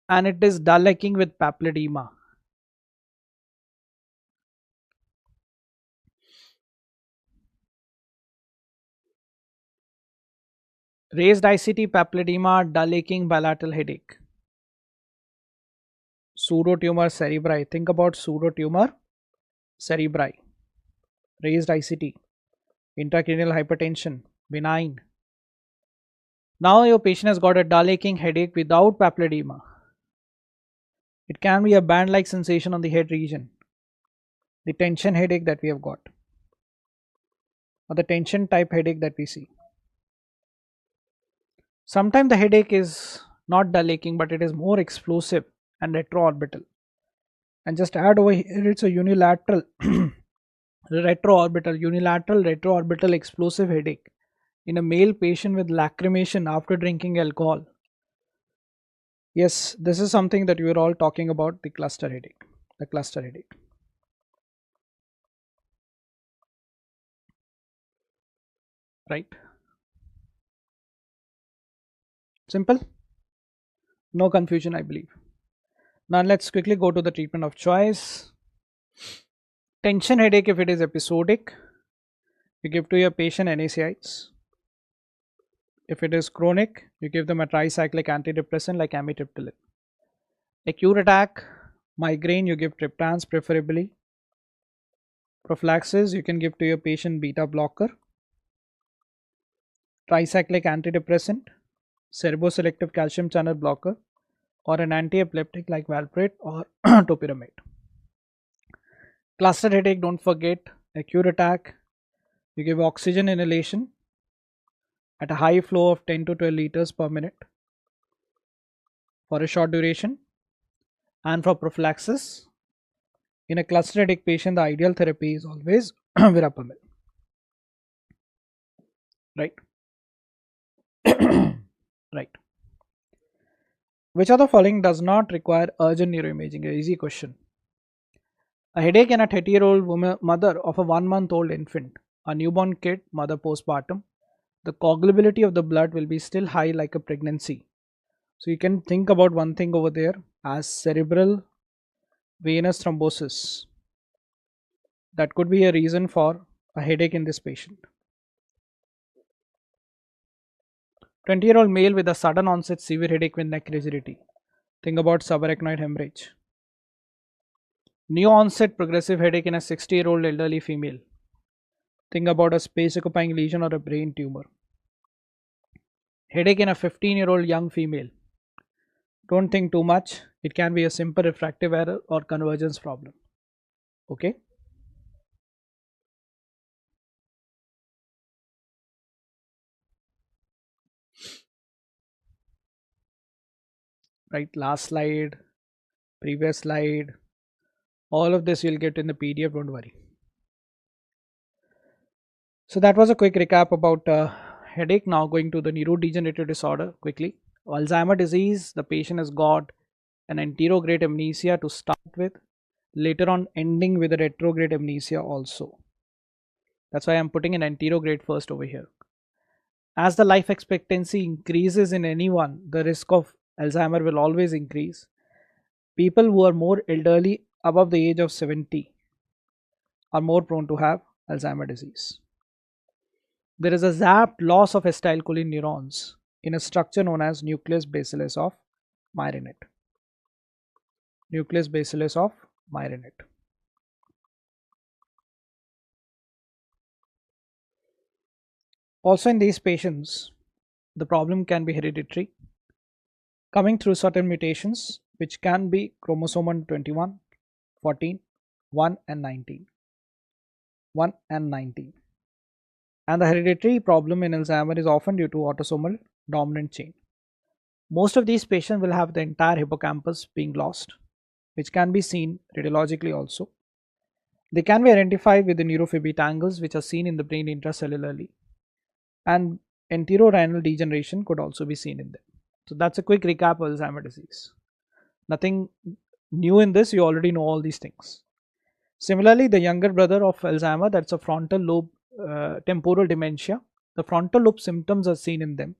And it is dull aching with papilledema. Raised ICT, papilledema, dull aching, bilateral headache. Pseudotumor cerebri. Think about pseudotumor cerebri. Raised ICT. Intracranial hypertension. Benign. Now your patient has got a dull aching headache without papilledema. It can be a band-like sensation on the head region. The tension headache that we have got. Or the tension type headache that we see. Sometimes the headache is not dull aching, but it is more explosive and retroorbital. And just add over here, it's a unilateral retroorbital explosive headache in a male patient with lacrimation after drinking alcohol. Yes, this is something that we were all talking about, the cluster headache. Right? Simple? No confusion, I believe. Now let's quickly go to the treatment of choice. Tension headache, if it is episodic, you give to your patient NSAIDs. If it is chronic, you give them a tricyclic antidepressant like amitriptyline. Acute attack, migraine, you give triptans preferably. Prophylaxis, you can give to your patient beta blocker, tricyclic antidepressant, serboselective calcium channel blocker, or an anti-epileptic like valproate or topiramate. Cluster headache, don't forget, acute attack, you give oxygen inhalation at a high flow of 10 to 12 liters per minute for a short duration. And for prophylaxis, in a cluster headache patient, the ideal therapy is always verapamil. Right? Right. Which of the following does not require urgent neuroimaging? A easy question. A headache in a 30-year-old mother of a 1-month-old infant, a newborn kid, mother postpartum. The coagulability of the blood will be still high like a pregnancy. So you can think about one thing over there as cerebral venous thrombosis. That could be a reason for a headache in this patient. 20-year-old male with a sudden onset severe headache with neck rigidity. Think about subarachnoid hemorrhage. New onset progressive headache in a 60-year-old elderly female. Think about a space occupying lesion or a brain tumor. Headache in a 15-year-old young female. Don't think too much. It can be a simple refractive error or convergence problem. Okay. Right. Last slide, previous slide. All of this you'll get in the PDF. Don't worry. So that was a quick recap about headache. Now going to the neurodegenerative disorder quickly. Alzheimer disease, the patient has got an anterograde amnesia to start with, later on ending with a retrograde amnesia also. That's why I'm putting an anterograde first over here. As the life expectancy increases in anyone, the risk of Alzheimer will always increase. People who are more elderly, above the age of 70, are more prone to have Alzheimer disease. There is a zapped loss of acetylcholine neurons in a structure known as nucleus basilis of myrinate. Nucleus basilis of myrinate. Also in these patients, the problem can be hereditary, coming through certain mutations which can be chromosome 21, 14, 1 and 19. 1 and 19. And the hereditary problem in Alzheimer is often due to autosomal dominant chain. Most of these patients will have the entire hippocampus being lost, which can be seen radiologically also. They can be identified with the neurofibrillary tangles which are seen in the brain intracellularly, and enterorenal degeneration could also be seen in them. So that's a quick recap of Alzheimer's disease. Nothing new in this, you already know all these things. Similarly, the younger brother of Alzheimer, that's a frontal lobe temporal dementia. The frontal lobe symptoms are seen in them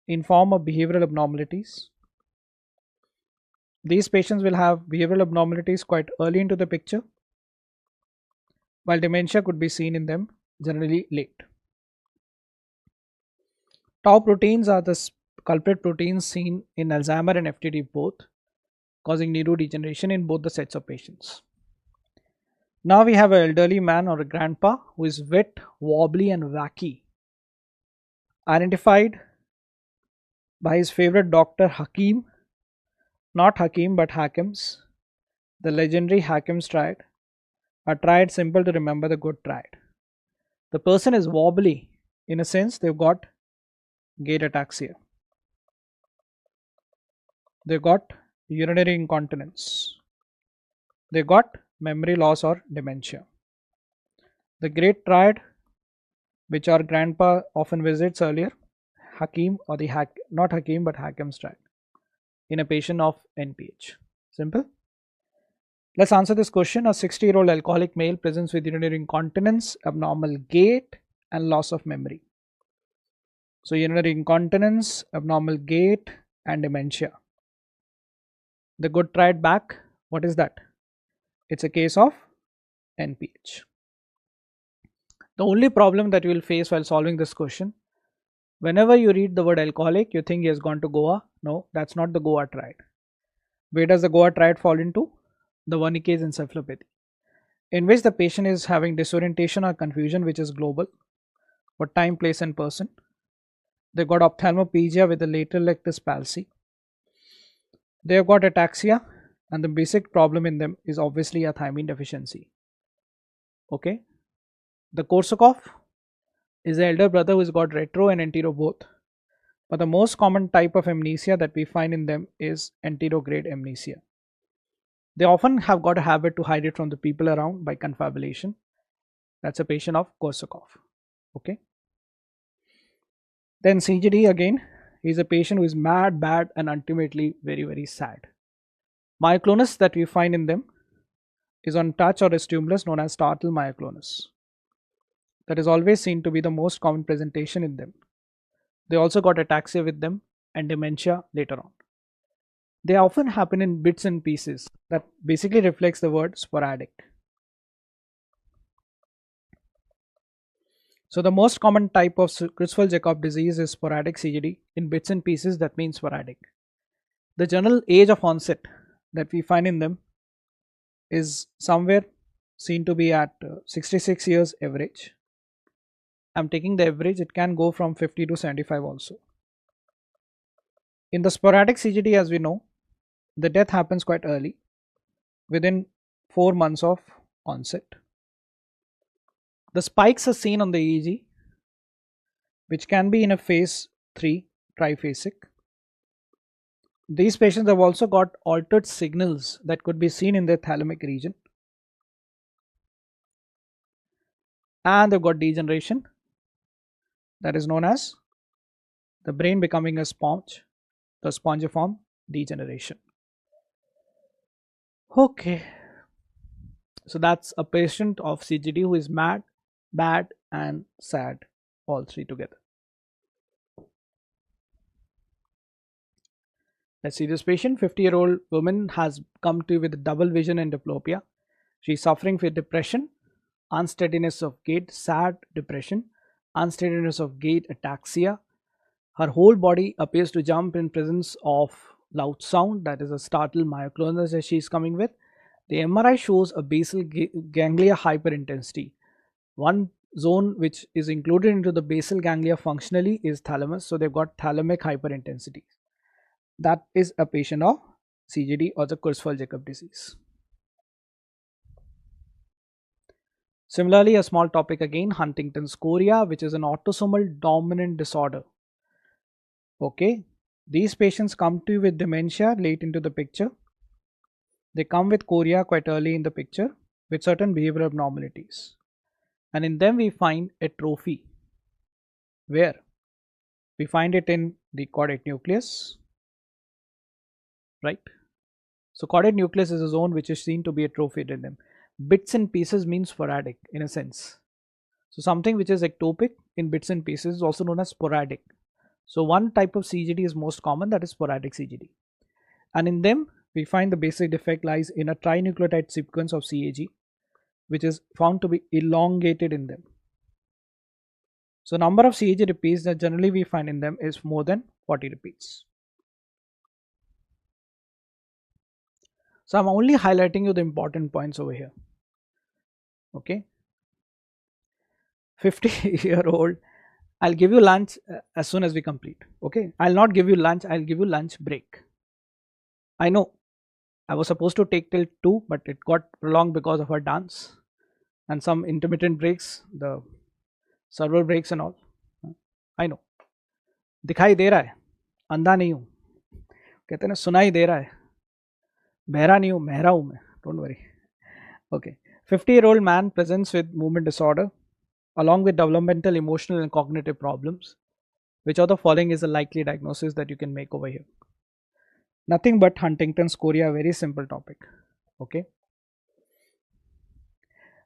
in form of behavioral abnormalities. These patients will have behavioral abnormalities quite early into the picture, while dementia could be seen in them generally late. Tau proteins are the culprit proteins seen in Alzheimer and FTD both, causing neurodegeneration in both the sets of patients. Now we have an elderly man or a grandpa who is wet, wobbly and wacky, identified by his favorite doctor Hakim, not Hakim but Hakim's, the legendary Hakim's triad, a triad simple to remember, the good triad. The person is wobbly, in a sense they've got gait ataxia, they've got urinary incontinence, they've got memory loss or dementia. The great triad which our grandpa often visits earlier, Hakim or the not Hakim but Hakim's triad, in a patient of NPH. Simple. Let's answer this question. A 60-year-old alcoholic male presents with urinary incontinence, abnormal gait and loss of memory. So urinary incontinence, abnormal gait and dementia. The good triad back, what is that? It's a case of NPH. The only problem that you will face while solving this question, whenever you read the word alcoholic, you think he has gone to Goa. No, that's not the Goa triad. Where does the Goa triad fall into? The Wernicke's encephalopathy, in which the patient is having disorientation or confusion which is global for time, place and person. They've got ophthalmoplegia with the lateral rectus palsy. They've got ataxia, and the basic problem in them is obviously a thiamine deficiency. Okay. The Korsakoff is the elder brother who's got retro and antero both. But the most common type of amnesia that we find in them is anterograde amnesia. They often have got a habit to hide it from the people around by confabulation. That's a patient of Korsakoff. Okay. Then CGD again is a patient who is mad, bad and ultimately very, very sad. Myoclonus that we find in them is on touch or a stimulus known as startle myoclonus. That is always seen to be the most common presentation in them. They also got ataxia with them and dementia later on. They often happen in bits and pieces. That basically reflects the word sporadic. So the most common type of Creutzfeldt-Jakob disease is sporadic CGD in bits and pieces. That means sporadic. The general age of onset that we find in them is somewhere seen to be at 66 years average. I'm taking the average. It can go from 50 to 75 also. In the sporadic CGD, as we know, the death happens quite early, within 4 months of onset. The spikes are seen on the EEG, which can be in a phase 3 triphasic. These patients have also got altered signals that could be seen in their thalamic region, and they've got degeneration that is known as The brain becoming a sponge, the spongiform degeneration. Okay, so that's a patient of CGD who is mad, bad, and sad, all three together. Let's see this patient. 50-year-old woman has come to you with double vision and diplopia. She is suffering with depression, unsteadiness of gait, sad depression, unsteadiness of gait, ataxia. Her whole body appears to jump in presence of loud sound, that is a startled myoclonus that she is coming with. The MRI shows a basal ganglia hyperintensity. One zone which is included into the basal ganglia functionally is thalamus, so they've got thalamic hyperintensity. That is a patient of CGD or the Kurzweil-Jakob disease. Similarly, a small topic again, Huntington's chorea, which is an autosomal dominant disorder. Okay, these patients come to you with dementia late into the picture. They come with chorea quite early in the picture with certain behavioral abnormalities. And in them we find atrophy. Where? We find it in the caudate nucleus, right? So caudate nucleus is a zone which is seen to be atrophied in them. Bits and pieces means sporadic in a sense. So something which is ectopic in bits and pieces is also known as sporadic. So one type of CGD is most common, that is sporadic CGD. And in them, we find the basic defect lies in a trinucleotide sequence of CAG, which is found to be elongated in them. So number of CAG repeats that generally we find in them is more than 40 repeats. So I'm only highlighting you the important points over here. Okay. 50-year-old, I'll give you lunch as soon as we complete. Okay. I'll not give you lunch, I'll give you lunch break. I know I was supposed to take till 2, but it got prolonged because of our dance and some intermittent breaks, the server breaks and all. I know. दिखाई दे रहा है, अंधा नहीं हूँ. कहते हैं ना सुनाई दे रहा है, बहरा नहीं हूँ, महरा हूँ मैं. Don't worry. Okay. 50-year-old man presents with movement disorder along with developmental, emotional and cognitive problems. Which of the following is a likely diagnosis that you can make over here? Nothing but Huntington's chorea, very simple topic. Okay.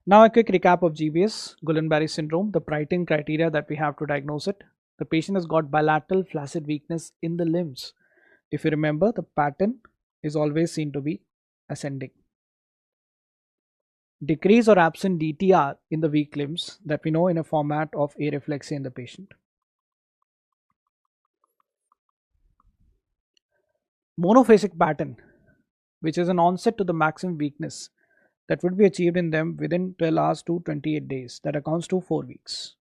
Now a quick recap of GBS, Guillain-Barré syndrome, the Brighton criteria that we have to diagnose it. The patient has got bilateral flaccid weakness in the limbs. If you remember, the pattern is always seen to be ascending. Decrease or absent DTR in the weak limbs that we know in a format of areflexia in the patient. Monophasic pattern, which is an onset to the maximum weakness that would be achieved in them within 12 hours to 28 days. That accounts to 4 weeks.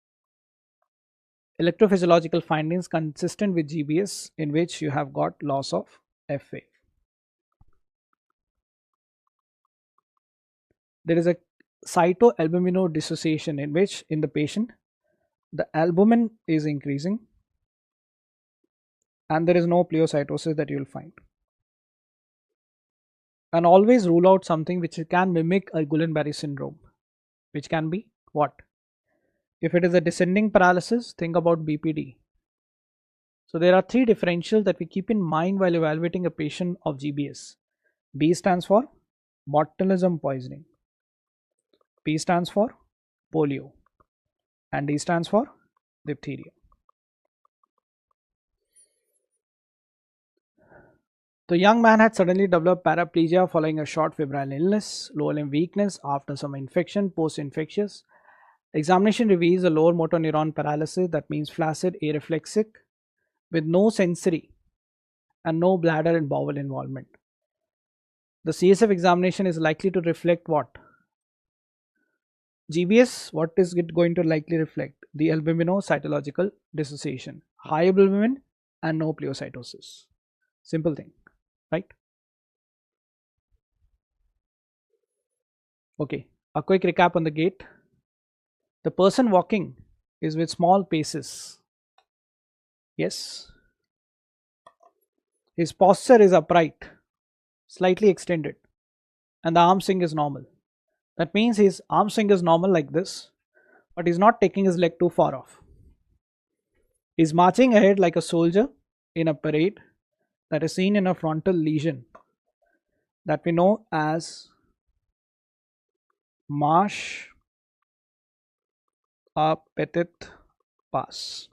Electrophysiological findings consistent with GBS in which you have got loss of F wave. There is a cytoalbumino dissociation in which in the patient the albumin is increasing and there is no pleocytosis that you will find. And always rule out something which can mimic a Guillain-Barré syndrome, which can be what? If it is a descending paralysis, think about BPD. So there are 3 differentials that we keep in mind while evaluating a patient of GBS. B stands for botulism poisoning, P stands for polio, and D stands for diphtheria. The young man had suddenly developed paraplegia following a short febrile illness, lower limb weakness after some infection, post-infectious. Examination reveals a lower motor neuron paralysis, that means flaccid areflexic, with no sensory and no bladder and bowel involvement. The CSF examination is likely to reflect what? GBS, what is it going to likely reflect? The albuminocytological dissociation, high albumin and no pleocytosis. Simple thing, right? Okay, a quick recap on the gait. The person walking is with small paces. Yes. His posture is upright, slightly extended, and the arm swing is normal. That means his arm swing is normal like this, but he's not taking his leg too far off. is marching ahead like a soldier in a parade that is seen in a frontal lesion that we know as marsh a petit pas.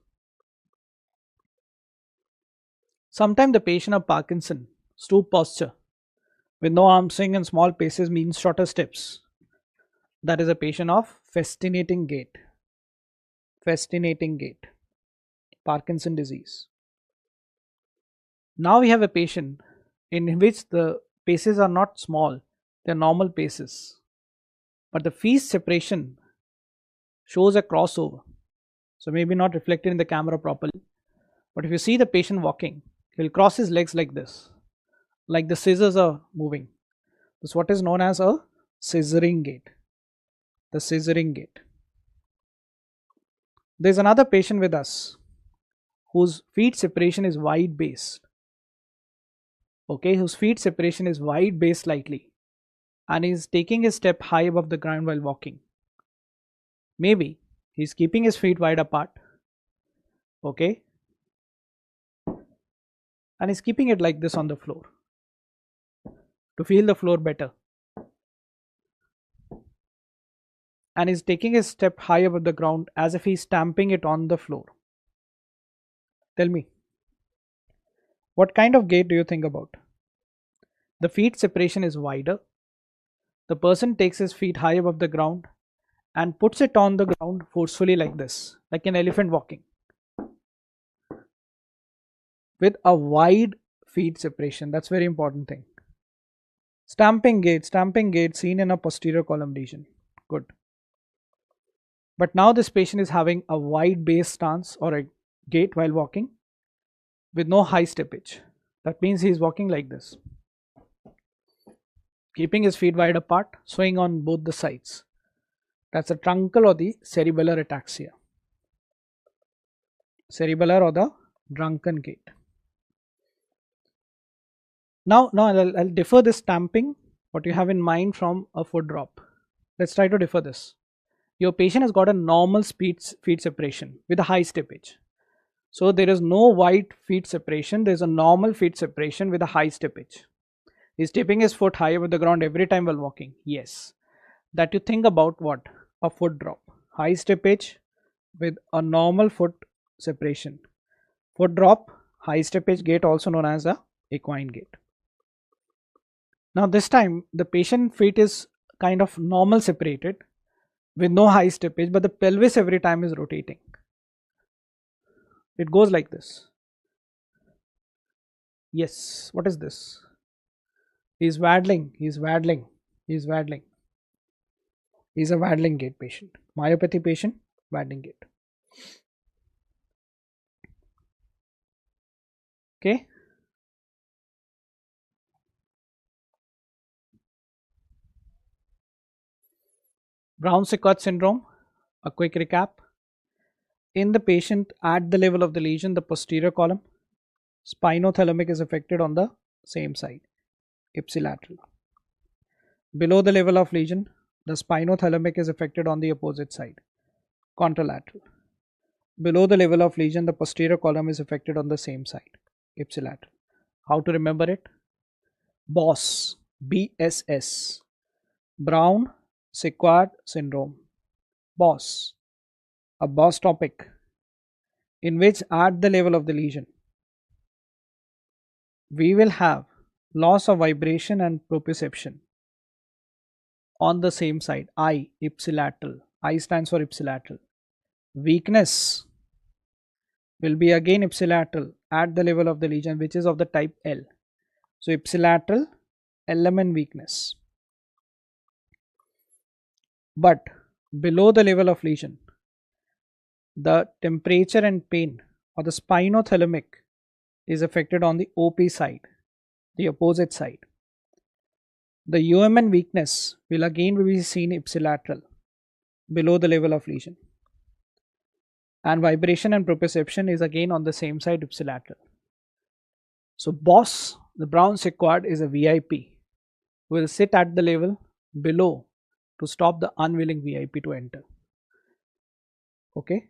Sometimes the patient of Parkinson stoop posture with no arm swing and small paces means shorter steps. That is a patient of fascinating gait. Fascinating gait. Parkinson disease. Now we have a patient in which the paces are not small, they are normal paces. But the phase separation shows a crossover. So maybe not reflected in the camera properly. But if you see the patient walking, he'll cross his legs like this, like the scissors are moving. This is what is known as a scissoring gait. The scissoring gait. There's another patient with us whose feet separation is wide based. Okay, whose feet separation is wide based slightly, and he's taking a step high above the ground while walking. Maybe he's keeping his feet wide apart. Okay, and he's keeping it like this on the floor to feel the floor better. And he's taking a step high above the ground as if he's stamping it on the floor. Tell me, what kind of gait do you think about? The feet separation is wider. The person takes his feet high above the ground and puts it on the ground forcefully like this, like an elephant walking, with a wide feet separation. That's very important thing. Stamping gait seen in a posterior column lesion. Good. But now this patient is having a wide base stance or a gait while walking with no high steppage. That means he is walking like this, keeping his feet wide apart, swaying on both the sides. That's a truncal or the cerebellar ataxia. Cerebellar or the drunken gait. Now I'll differ this stamping, what you have in mind, from a foot drop. Let's try to differ this. Your patient has got a normal feet separation with a high steppage. So there is no wide feet separation. There is a normal feet separation with a high steppage. He's tipping his foot high above the ground every time while walking. Yes. That you think about what? A foot drop. High steppage with a normal foot separation. Foot drop, high steppage gait, also known as a equine gait. Now this time the patient feet is kind of normal separated with no high steppage, but the pelvis every time is rotating. It goes like this. Yes, what is this? He's waddling. He's a waddling gait patient. Myopathy patient, waddling gait. Okay. Brown-Séquard syndrome, a quick recap. In the patient at the level of the lesion, the posterior column, spinothalamic is affected on the same side, ipsilateral. Below the level of lesion, the spinothalamic is affected on the opposite side, contralateral. Below the level of lesion, the posterior column is affected on the same side, ipsilateral. How to remember it? BOSS, BSS, Brown-Séquard syndrome. BOSS, a BOSS topic in which at the level of the lesion we will have loss of vibration and proprioception on the same side, I, ipsilateral. I stands for ipsilateral. Weakness will be again ipsilateral at the level of the lesion, which is of the type L. So ipsilateral element weakness. But below the level of lesion, the temperature and pain or the spinothalamic is affected on the OP side, the opposite side. The UMN weakness will again be seen ipsilateral below the level of lesion. And vibration and proprioception is again on the same side, ipsilateral. So BOSS, the Brown-Séquard, is a VIP who will sit at the level below to stop the unwilling VIP to enter. Okay.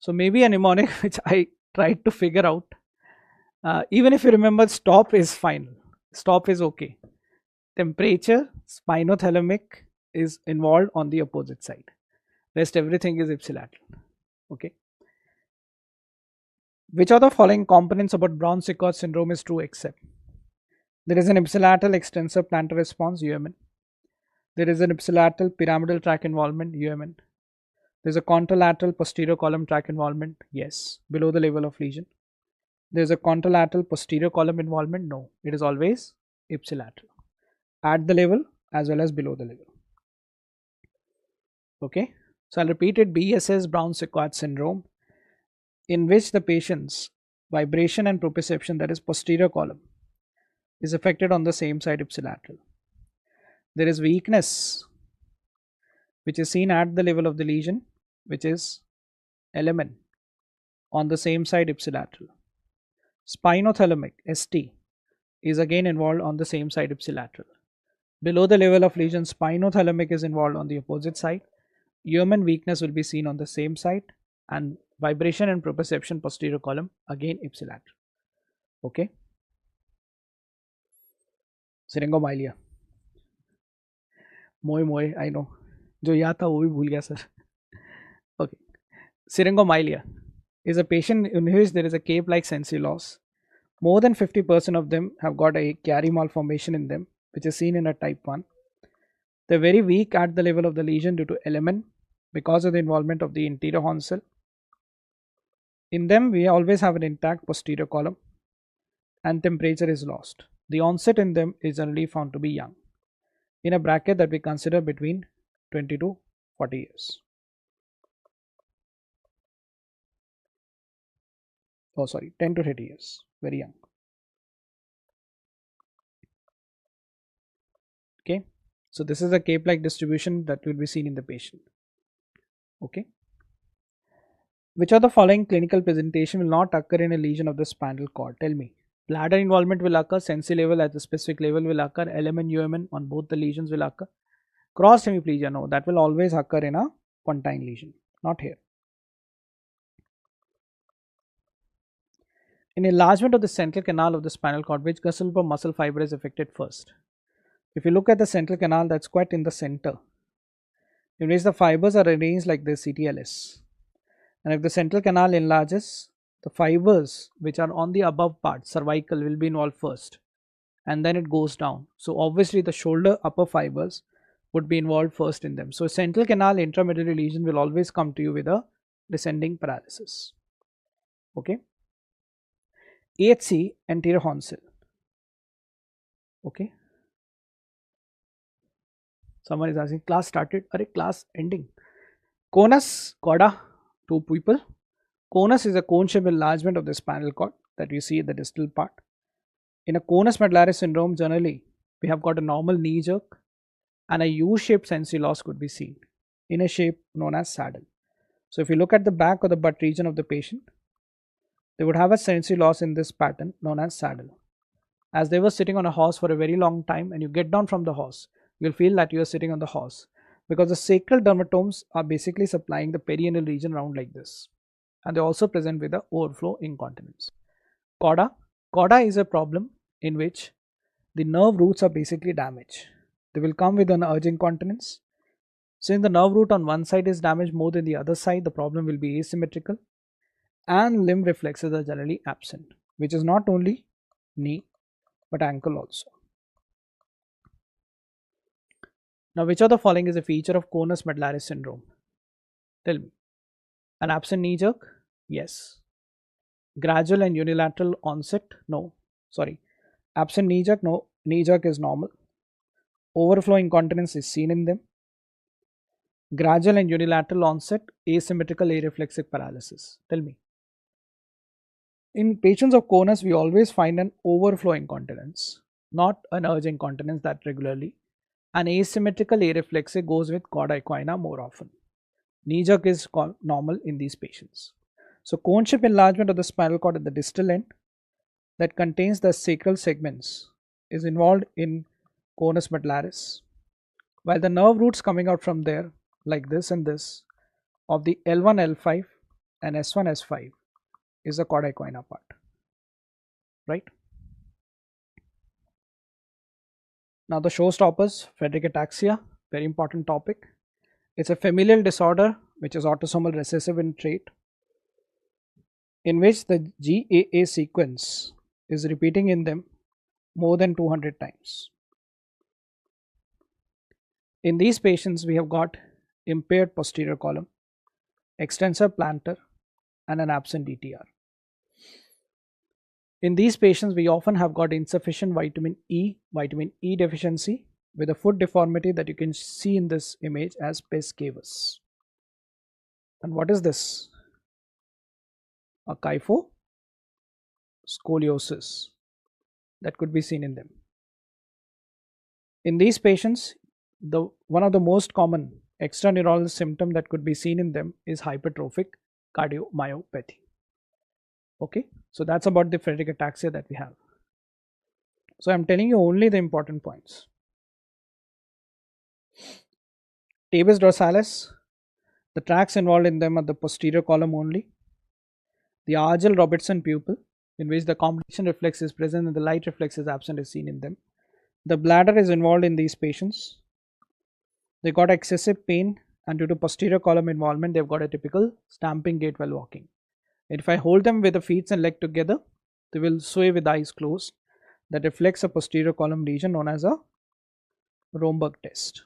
So maybe a mnemonic which I tried to figure out. Even if you remember, stop is final. Stop is okay. Temperature, spinothalamic is involved on the opposite side. Rest everything is ipsilateral. Okay. Which of the following components about Brown-Séquard syndrome is true except? There is an ipsilateral extensor plantar response, UMN. There is an ipsilateral pyramidal tract involvement, UMN. There is a contralateral posterior column tract involvement, yes, below the level of lesion. There is a contralateral posterior column involvement, no. It is always ipsilateral at the level as well as below the level. Okay. So I'll repeat it. BSS, Brown-Séquard syndrome, in which the patient's vibration and proprioception, that is posterior column, is affected on the same side ipsilateral. There is weakness which is seen at the level of the lesion, which is LMN, on the same side ipsilateral. Spinothalamic, ST, is again involved on the same side ipsilateral. Below the level of lesion, spinothalamic is involved on the opposite side. UMN weakness will be seen on the same side, and vibration and proprioception posterior column again ipsilateral. Okay. Syringomyelia. मोए I know. जो याद था वो भी भूल गया sir. Okay. Syringomyelia is a patient in which there is a cape-like sensory loss. More than 50% of them have got a Chiari malformation in them, which is seen in a type 1. They're very weak at the level of the lesion due to LMN because of the involvement of the anterior horn cell. In them, we always have an intact posterior column and temperature is lost. The onset in them is generally found to be young, in a bracket that we consider between 20 to 40 years. Oh, sorry, 10 to 30 years, very young. Okay, so this is a cape-like distribution that will be seen in the patient. Okay. Which of the following clinical presentation will not occur in a lesion of the spinal cord? Tell me. Bladder involvement will occur, sensory level at the specific level will occur, LMN, UMN on both the lesions will occur. Cross hemiplegia, no, that will always occur in a pontine lesion, not here. In enlargement of the central canal of the spinal cord, which gustable muscle fiber is affected first? If you look at the central canal, that's quite in the center, in which the fibers are arranged like this, CTLS. And if the central canal enlarges, the fibers which are on the above part, cervical, will be involved first, and then it goes down. So obviously the shoulder upper fibers would be involved first in them. So central canal intramedullary lesion will always come to you with a descending paralysis. Okay. AHC, anterior horn cell. Okay. Someone is asking, class started? Are class ending? Conus cauda, 2 people. Conus is a cone-shaped enlargement of the spinal cord that you see at the distal part. In a conus medullaris syndrome, generally, we have got a normal knee jerk and a U-shaped sensory loss could be seen in a shape known as saddle. So if you look at the back or the butt region of the patient, they would have a sensory loss in this pattern known as saddle. As they were sitting on a horse for a very long time and you get down from the horse, you'll feel that you are sitting on the horse because the sacral dermatomes are basically supplying the perianal region around like this. And they also present with the overflow incontinence. Cauda. Cauda is a problem in which the nerve roots are basically damaged. They will come with an urge incontinence. Since the nerve root on one side is damaged more than the other side, the problem will be asymmetrical and limb reflexes are generally absent, which is not only knee but ankle also. Now, which of the following is a feature of conus medullaris syndrome? Tell me. An absent knee jerk? Yes. Gradual and unilateral onset? No. Sorry. Absent knee jerk? No. Knee jerk is normal. Overflow incontinence is seen in them. Gradual and unilateral onset, asymmetrical areflexic paralysis. Tell me. In patients of conus, we always find an overflow incontinence, not an urge incontinence that regularly. An asymmetrical areflexic goes with cauda equina more often. Knee jerk is normal in these patients. So cone-shaped enlargement of the spinal cord at the distal end that contains the sacral segments is involved in conus medullaris, while the nerve roots coming out from there like this and this of the L1, L5 and S1, S5 is the chord equina part, right? Now the showstoppers, Friedreich ataxia, very important topic. It's a familial disorder which is autosomal recessive in trait, in which the GAA sequence is repeating in them more than 200 times. In these patients, we have got impaired posterior column, extensor plantar, and an absent DTR. In these patients, we often have got insufficient vitamin E deficiency with a foot deformity that you can see in this image as pes cavus. And what is this? A kyphoscoliosis that could be seen in them. In these patients, one of the most common extraneuronal symptom that could be seen in them is hypertrophic cardiomyopathy. Okay, so that's about the Friedreich ataxia that we have. So I'm telling you only the important points. Tabes dorsalis, the tracts involved in them are the posterior column only. The Argel-Robertson pupil, in which the compensation reflex is present and the light reflex is absent, is seen in them. The bladder is involved in these patients. They got excessive pain, and due to posterior column involvement, they've got a typical stamping gait while walking. And if I hold them with the feet and leg together, they will sway with eyes closed. That reflects a posterior column lesion known as a Romberg test.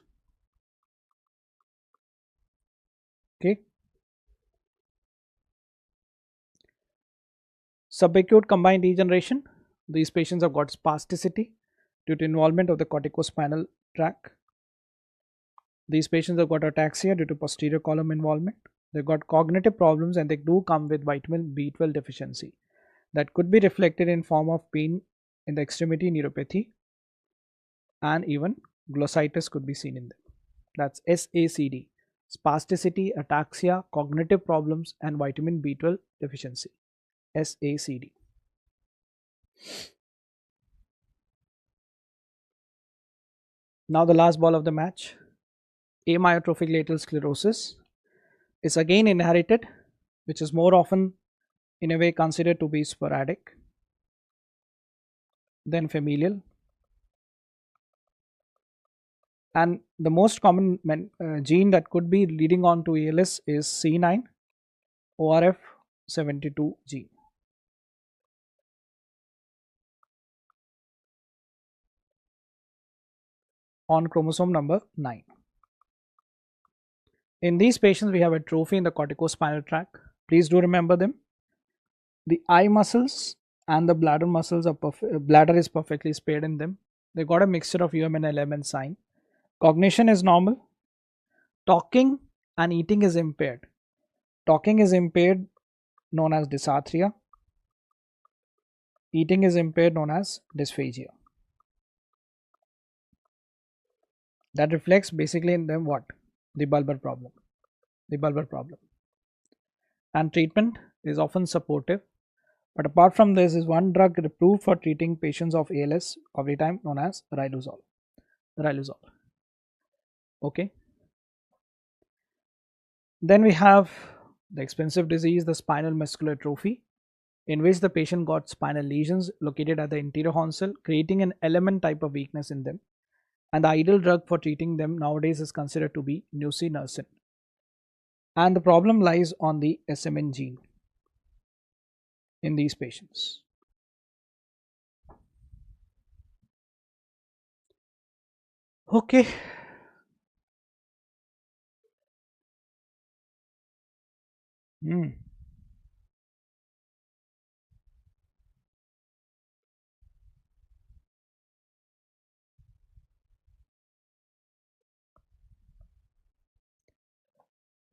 Okay. Subacute combined degeneration. These patients have got spasticity due to involvement of the corticospinal tract. These patients have got ataxia due to posterior column involvement. They've got cognitive problems and they do come with vitamin B12 deficiency. That could be reflected in form of pain in the extremity, neuropathy, and even glossitis could be seen in them. That's SACD. Spasticity, ataxia, cognitive problems, and vitamin B12 deficiency. SACD. Now the last ball of the match. Amyotrophic lateral sclerosis is again inherited, which is more often in a way considered to be sporadic than familial. And the most common gene that could be leading on to ALS is C9 ORF72 gene. On chromosome number 9. In these patients, we have atrophy in the corticospinal tract. Please do remember them. The eye muscles and the bladder muscles are bladder is perfectly spared in them. They got a mixture of UM and LM sign. Cognition is normal. Talking and eating is impaired. Talking is impaired, known as dysarthria. Eating is impaired, known as dysphagia. That reflects basically in them what? The bulbar problem. The bulbar problem. And treatment is often supportive. But apart from this, is one drug approved for treating patients of ALS every time, known as riluzole. Riluzole. Okay. Then we have the expensive disease, the spinal muscular atrophy, in which the patient got spinal lesions located at the anterior horn cell, creating an element type of weakness in them. And the ideal drug for treating them nowadays is considered to be nusinersen. And the problem lies on the SMN gene in these patients. Okay.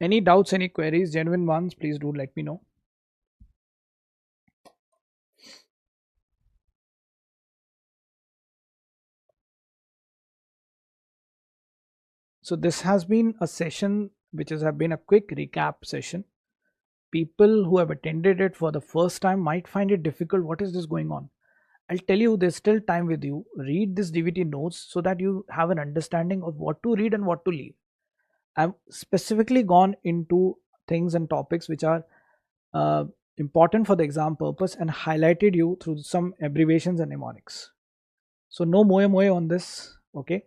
Any doubts, any queries, genuine ones, please do let me know. So this has been a session which has been a quick recap session. People who have attended it for the first time might find it difficult. What is this going on? I'll tell you, there's still time with you. Read this DVT notes so that you have an understanding of what to read and what to leave. I've specifically gone into things and topics which are uh, important for the exam purpose and highlighted you through some abbreviations and mnemonics. So no moe moe on this. Okay.